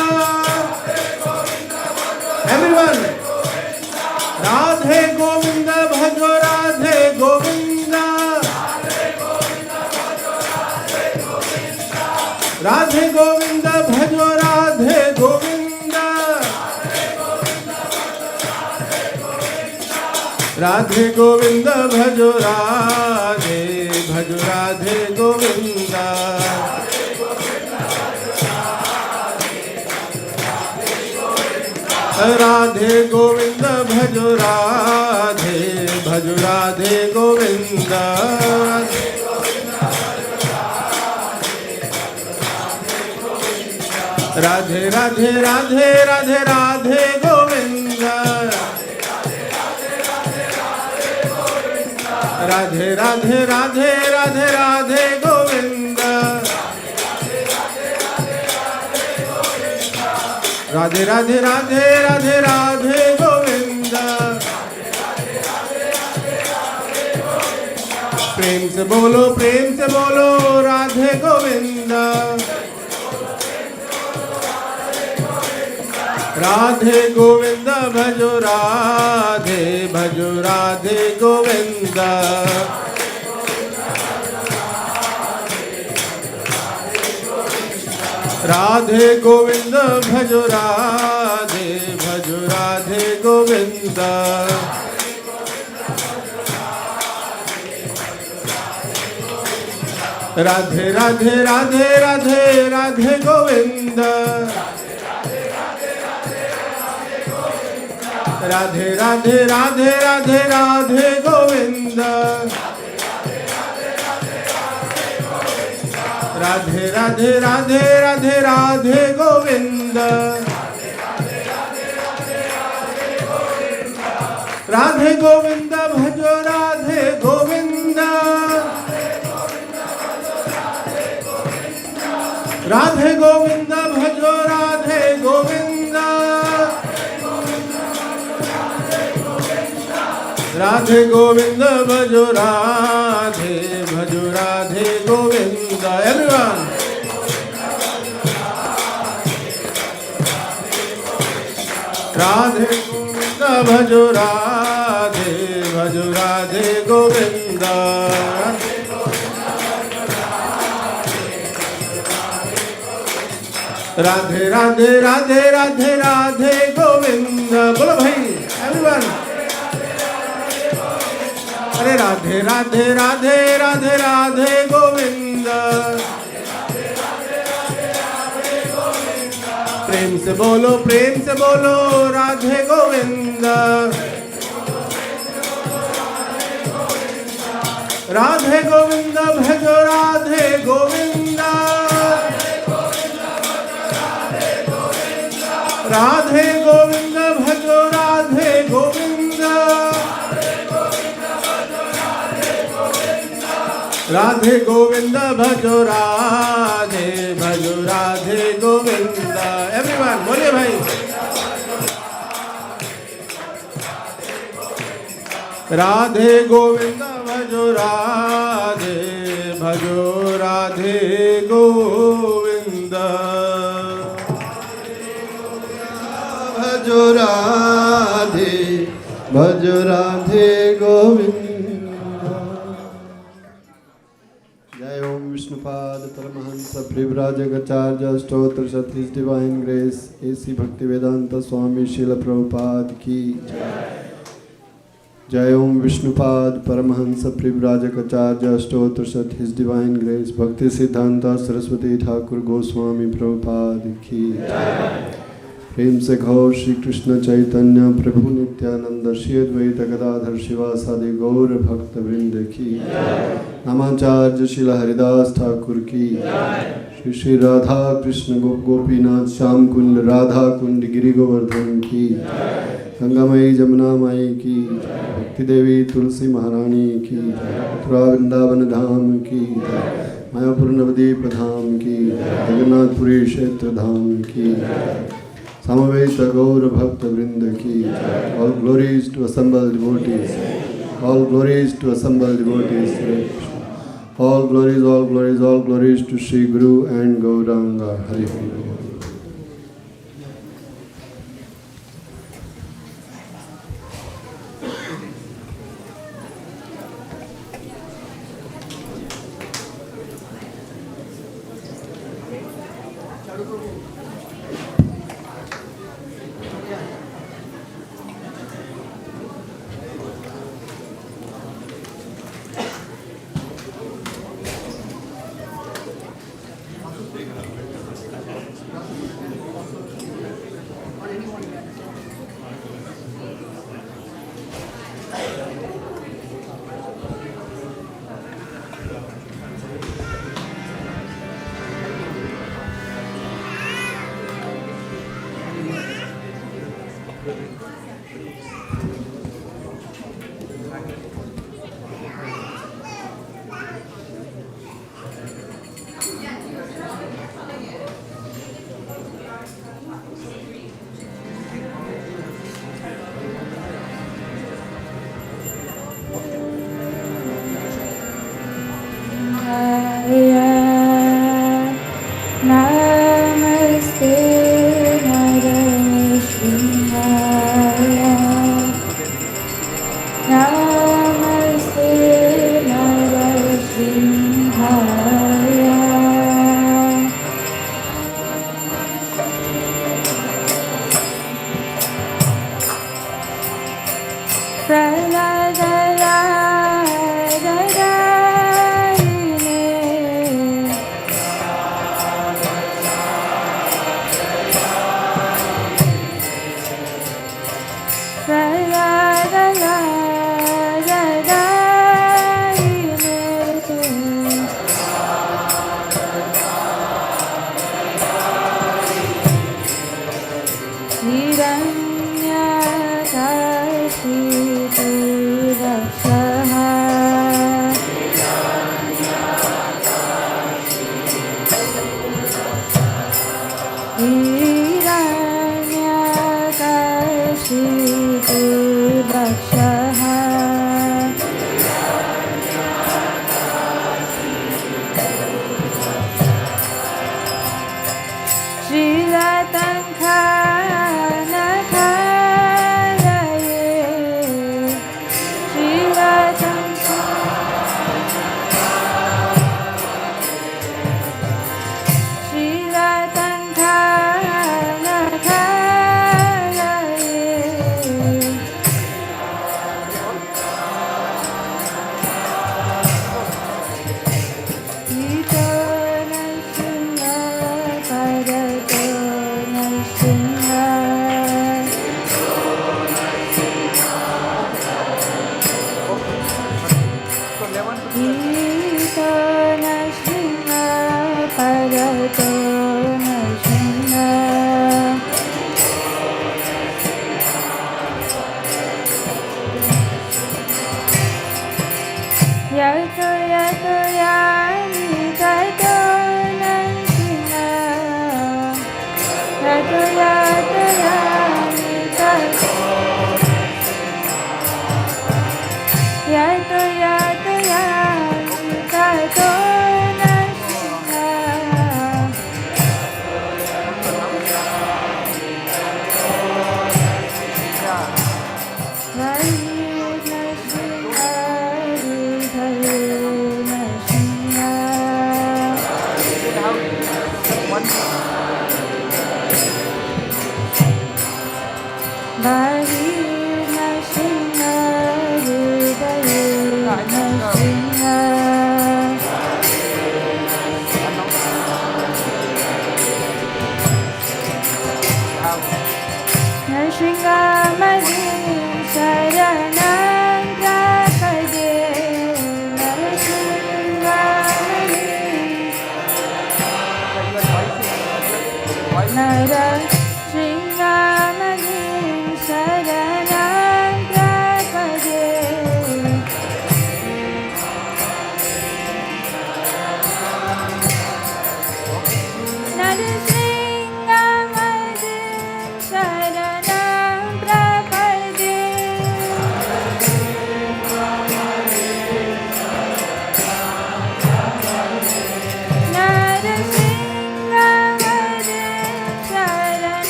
एवरीवन राधे गोविंद भजो राधे गोविंद राधे गोविंद भजो राधे गोविंद राधे गोविंद भजो राधे भजो राधे गोविंद राधे गोविंद भजो राधे भजो राधे गोविंद राधे राधे राधे राधे राधे गोविंद राधे राधे राधे राधे राधे गोविंद राधे राधे राधे राधे राधे गोविंद प्रेम से बोलो राधे गोविंद राधे गोविंद भजो राधे भजो राधे गोविंद राधे गोविंद भजो राधे भजो राधे गोविंद राधे राधे राधे राधे राधे गोविंद राधे राधे राधे राधे राधे गोविंद राधे राधे राधे राधे राधे गोविंद राधे गोविंद भजो राधे गोविंद राधे गोविंद भजो राधे गोविंद राधे गोविंद भजो राधे भजो राधे गोविंद एवरीवन राधे गोविंद भजो राधे गोविंद राधे राधे राधे राधे राधे गोविंद बोलो भाई एवरीवन अरे राधे राधे राधे राधे राधे गोविंद प्रेम से बोलो राधे गोविंद राधे गोविंद भजो राधे गोविंद राधे गोविंद भजो राधे गोविंद राधे गोविंद भजो राधे गोविंद एवरीवन बोलिए भाई राधे गोविंद भजो राधे गोविंद भजो राधे गोविंद जय ओम विष्णुपाद परमहंस परिव्राजकाचार्य स्तोत्र सत हिज डिवाइन ग्रेस एसी भक्ति वेदांत स्वामी शिल प्रभुपाद की जय ओम विष्णुपाद परमहंस परिव्राजकाचार्य स्तोत्र सत हिज डिवाइन ग्रेस भक्ति सिद्धांत सरस्वती ठाकुर गोस्वामी प्रभुपाद की प्रेम से घोष श्री कृष्ण चैतन्य प्रभु नित्यानंद श्री अद्वैत गदाधर शिवासादि गौर भक्त वृंद की नामाचार्य शिला हरिदास ठाकुर की श्री श्री राधा कृष्ण गोपीनाथ श्याम कुंड राधा कुंड गिरि गोवर्धन की गंगामयी जमुना माई की भक्ति देवी तुलसी महारानी की मथुरा वृंदावन धाम की मायापुर नवदीप धाम की जगन्नाथपुरी क्षेत्र धाम की Samaveta Gaura Bhakta Vrinda ki all glories to assembled devotees, all glories to assembled devotees, all glories to Sri Guru and Gauranga Hari Hari. Shila Tankha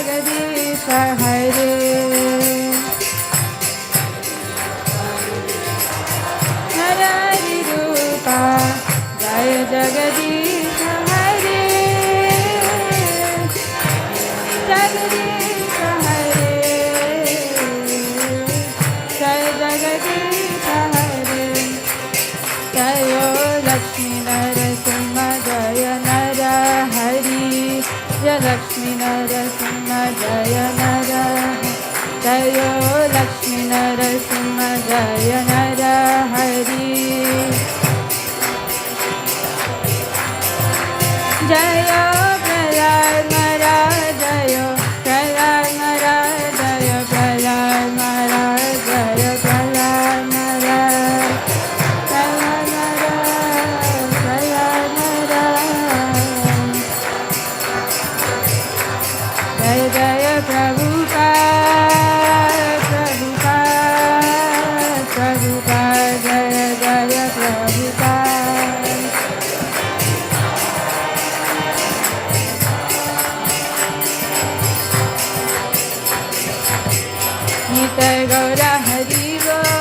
Jagadish Hare. Narari Rupa Jaya Jagadisha Hare. Jagadisha Hare. Jaya Jagadisha Hare. Jayo Lakshmi Narasimha Jaya Nara Hari. Jaya Lakshmi Narasimha Jaya Nara. Jayo Lakshmi Narasimha Jaya Nara Hari. Jayo Prahlad Maharaj Jayo Prahlad Maharaj Jayo Prahlad Maharaj Jayo Prahlad Maharaj Prahlad Maharaj Prahlad Maharaj Jaya Jaya Prabhupada Prabhupada Prabhupada Jaya Jaya Prabhupada Nitai Gaura Hari Bol,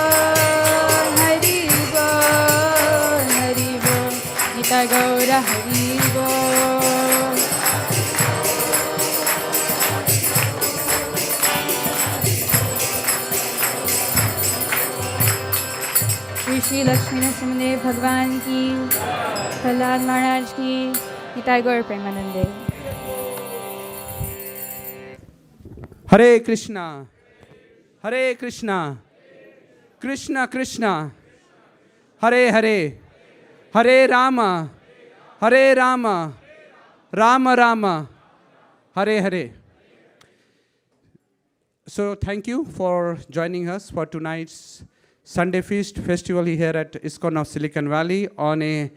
Hari Bol, Hari Bol. Nitai Gaura Hari Bol. Shri Shri Lakshmi Narasimhadev Bhagwan ki, Prahlad Maharaj ki, Nitai Gaura Premanande. Hare Krishna, Hare Krishna, Krishna Krishna, Hare Hare, Hare Rama, Hare Rama, Rama Rama, Hare Hare. So thank you for joining us for tonight's Sunday Feast Festival here at ISKCON of Silicon Valley on a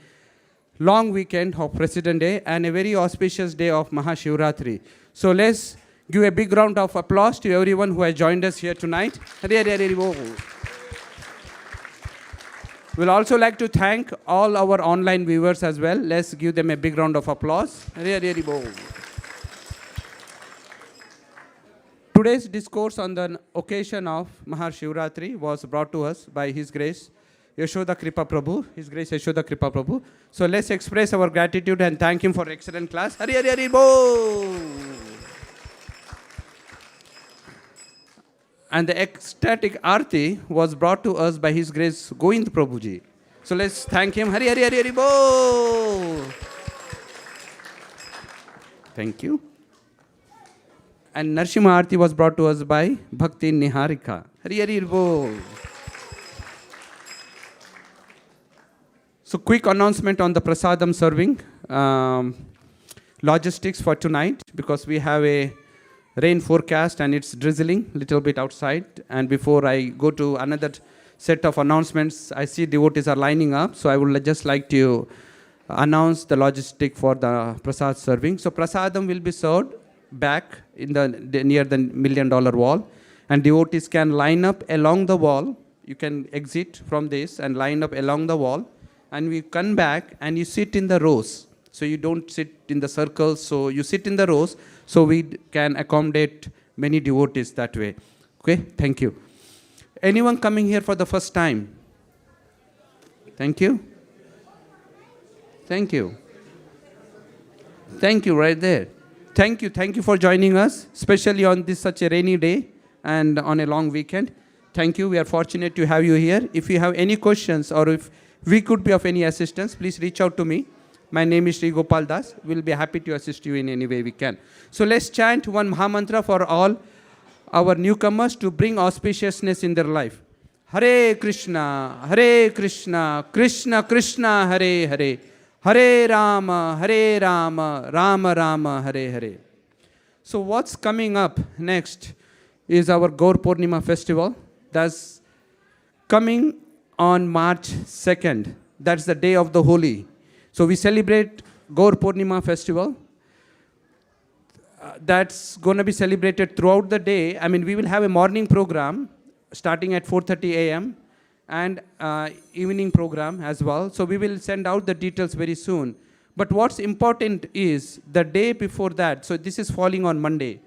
long weekend of President Day and a very auspicious day of Maha Shivaratri. So let's give a big round of applause to everyone who has joined us here tonight. We'll also like to thank all our online viewers as well. Let's give them a big round of applause. Today's discourse on the occasion of Maha Shivaratri was brought to us by His Grace Yaśodā-kṛpā Prabhu, His Grace Yaśodā-kṛpā Prabhu. So let's express our gratitude and thank him for excellent class. Hari Hari Hari Bol! And the ecstatic Aarti was brought to us by His Grace Govind Prabhuji. So let's thank him. Hari Hari Hari Hari Bol! Thank you. And Narsimha Aarti was brought to us by Bhakti Niharika. Hari Hari Hari Bol! So quick announcement on the prasadam serving logistics for tonight, because we have a rain forecast and it's drizzling a little bit outside. And before I go to another set of announcements, I see devotees are lining up. So I would just like to announce the logistic for the prasad serving. So prasadam will be served back in the near the $1 million wall, and devotees can line up along the wall. You can exit from this and line up along the wall, and we come back and you sit in the rows. So you don't sit in the circles, so you sit in the rows, so we can accommodate many devotees that way. Okay, thank you. Anyone coming here for the first time? Thank you. Thank you. Thank you right there. Thank you for joining us, especially on this such a rainy day and on a long weekend. Thank you, we are fortunate to have you here. If you have any questions or if we could be of any assistance, please reach out to me. My name is Sri Gopal Das. We'll be happy to assist you in any way we can. So let's chant one Maha mantra for all our newcomers to bring auspiciousness in their life. Hare Krishna, Krishna Krishna, Hare Hare, Hare Rama, Rama Rama, Hare Hare. So what's coming up next is our Gaur Purnima festival. That's coming on March 2nd. That's the day of the Holi. So we celebrate Gaur Purnima festival. That's going to be celebrated throughout the day. I mean, we will have a morning program starting at 4:30 a.m. and evening program as well. So we will send out the details very soon. But what's important is the day before that. So this is falling on Monday.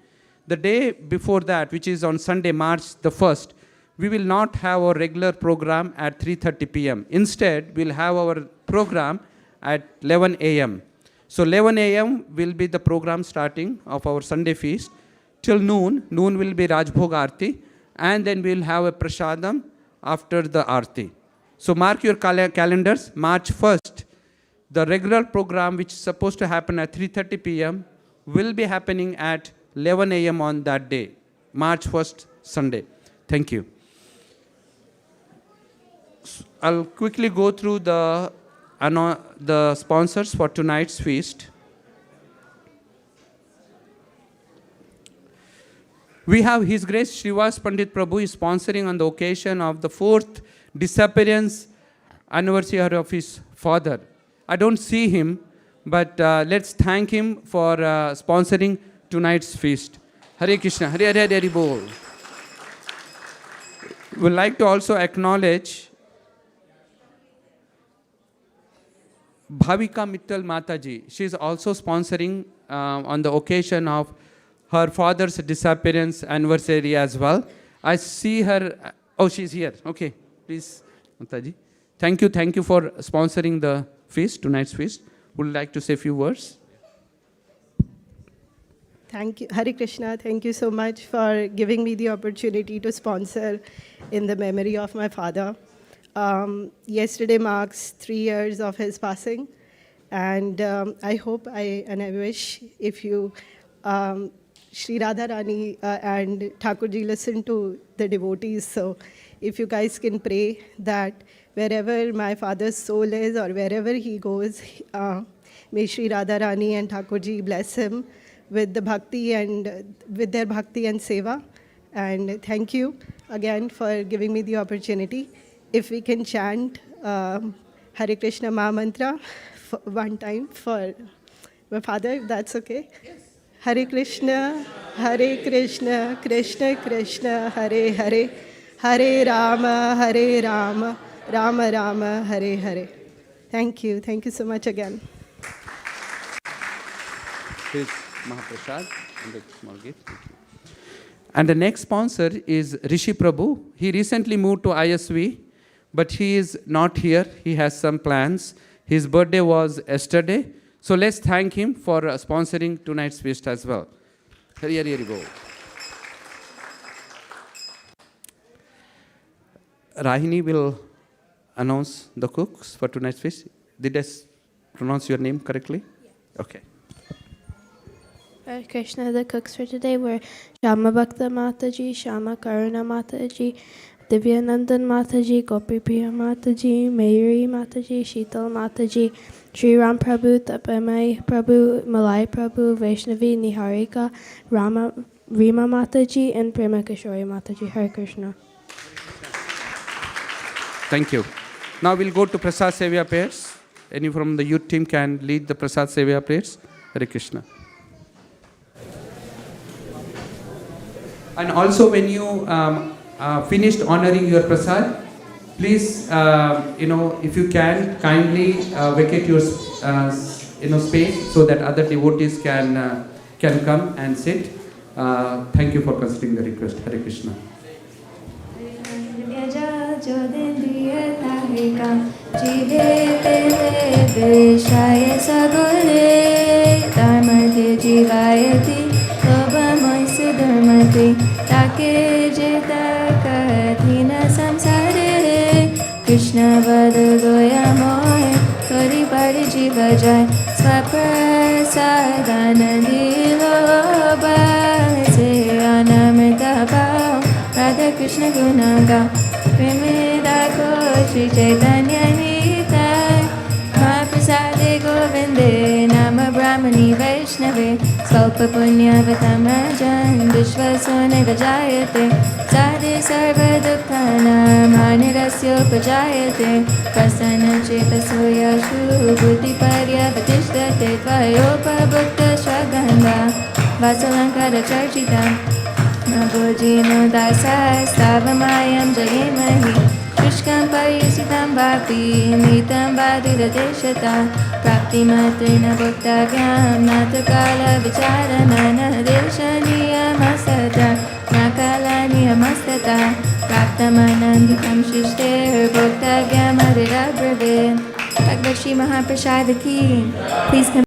the day before that, which is on Sunday, March the 1st, we will not have our regular program at 3:30 p.m. Instead, we'll have our program at 11 a.m. So 11 a.m. will be the program starting of our Sunday feast. Till noon, noon will be Rajbhog Aarti, and then we'll have a Prasadam after the Aarti. So mark your calendars, March 1st, the regular program which is supposed to happen at 3:30 p.m. will be happening at 11 a.m. on that day, March 1st, Sunday. Thank you. I'll quickly go through the sponsors for tonight's feast. We have His Grace Srivas Pandit Prabhu is sponsoring on the occasion of the 4th disappearance anniversary of his father. I don't see him, but let's thank him for sponsoring tonight's feast. Hare Krishna, Hare Hare Hare Bol. We'd like to also acknowledge Bhavika Mittal Mataji. She is also sponsoring on the occasion of her father's disappearance anniversary as well. I see her. Oh, she's here. Okay, please, Mataji. Thank you for sponsoring the feast, tonight's feast. Would you like to say a few words? Thank you, Hare Krishna. Thank you so much for giving me the opportunity to sponsor in the memory of my father. Yesterday marks 3 years of his passing, and I hope and I wish if you, Shri Radharani and Thakurji listen to the devotees, so if you guys can pray that wherever my father's soul is or wherever he goes, may Shri Radharani and Thakurji bless him with the bhakti and with their bhakti and seva. And thank you again for giving me the opportunity. If we can chant Hare Krishna Maha Mantra one time for my father, if that's okay. Yes. Hare Krishna, Krishna Krishna, Hare Hare, Hare Rama, Rama Rama, Hare Hare. Thank you so much again. Please, Mahaprasad, and a small gift. And the next sponsor is Rishi Prabhu. He recently moved to ISV, but he is not here. He has some plans. His birthday was yesterday. So let's thank him for sponsoring tonight's feast as well. Here you go. Rahini will announce the cooks for tonight's feast. Did I pronounce your name correctly? Yeah. Okay. Hare Krishna, the cooks for today were Shama Bhakta Mataji, Shama Karuna Mataji, Divyanandan Mataji, Gopi Priya Mataji, Mayuri Mataji, Sheetal Mataji, Sri Ram Prabhu, Tapamai Prabhu, Malai Prabhu, Vaishnavi, Niharika, Rima Mataji, and Prema Kishori Mataji. Hare Krishna. Thank you. Now we'll go to Prasad Sevya prayers. Any from the youth team can lead the Prasad Sevya prayers. Hare Krishna. And also when you finished honoring your Prasad, please, if you can, kindly vacate your space so that other devotees can come and sit. Thank you for considering the request. Hare Krishna. Krishna Vada Goya Moy Tori Pari Jiva Jai Swaprasadana Diloba Se Anamita Bhao Radha Krishna Gunaga Primida Ko Shri Chaitanya Nitai Mahaprasade Govinde Nama Brahmani Vaishnave Svalpa Punya Vatamajan Vishwasone Vajayate Sade Sarva Dukhanam Hanirasya Pajayate Prasana Chetaso Yashu Buddhi Parya Vatishdate Tvayopa Bhukta Shaganda Vasalankara Charchita Nabojino Dasa Stavamayam Jayemahi Krishkam Parisitam Bhakti Mitam Badura Deshata Prapti Matrina Bhuktavyam Natakala Vicharana Deshaniyam Tamananditam Shishter Bhakta Gyamarira Brave Bhagavad Shri Mahaprasad Ki. Please come.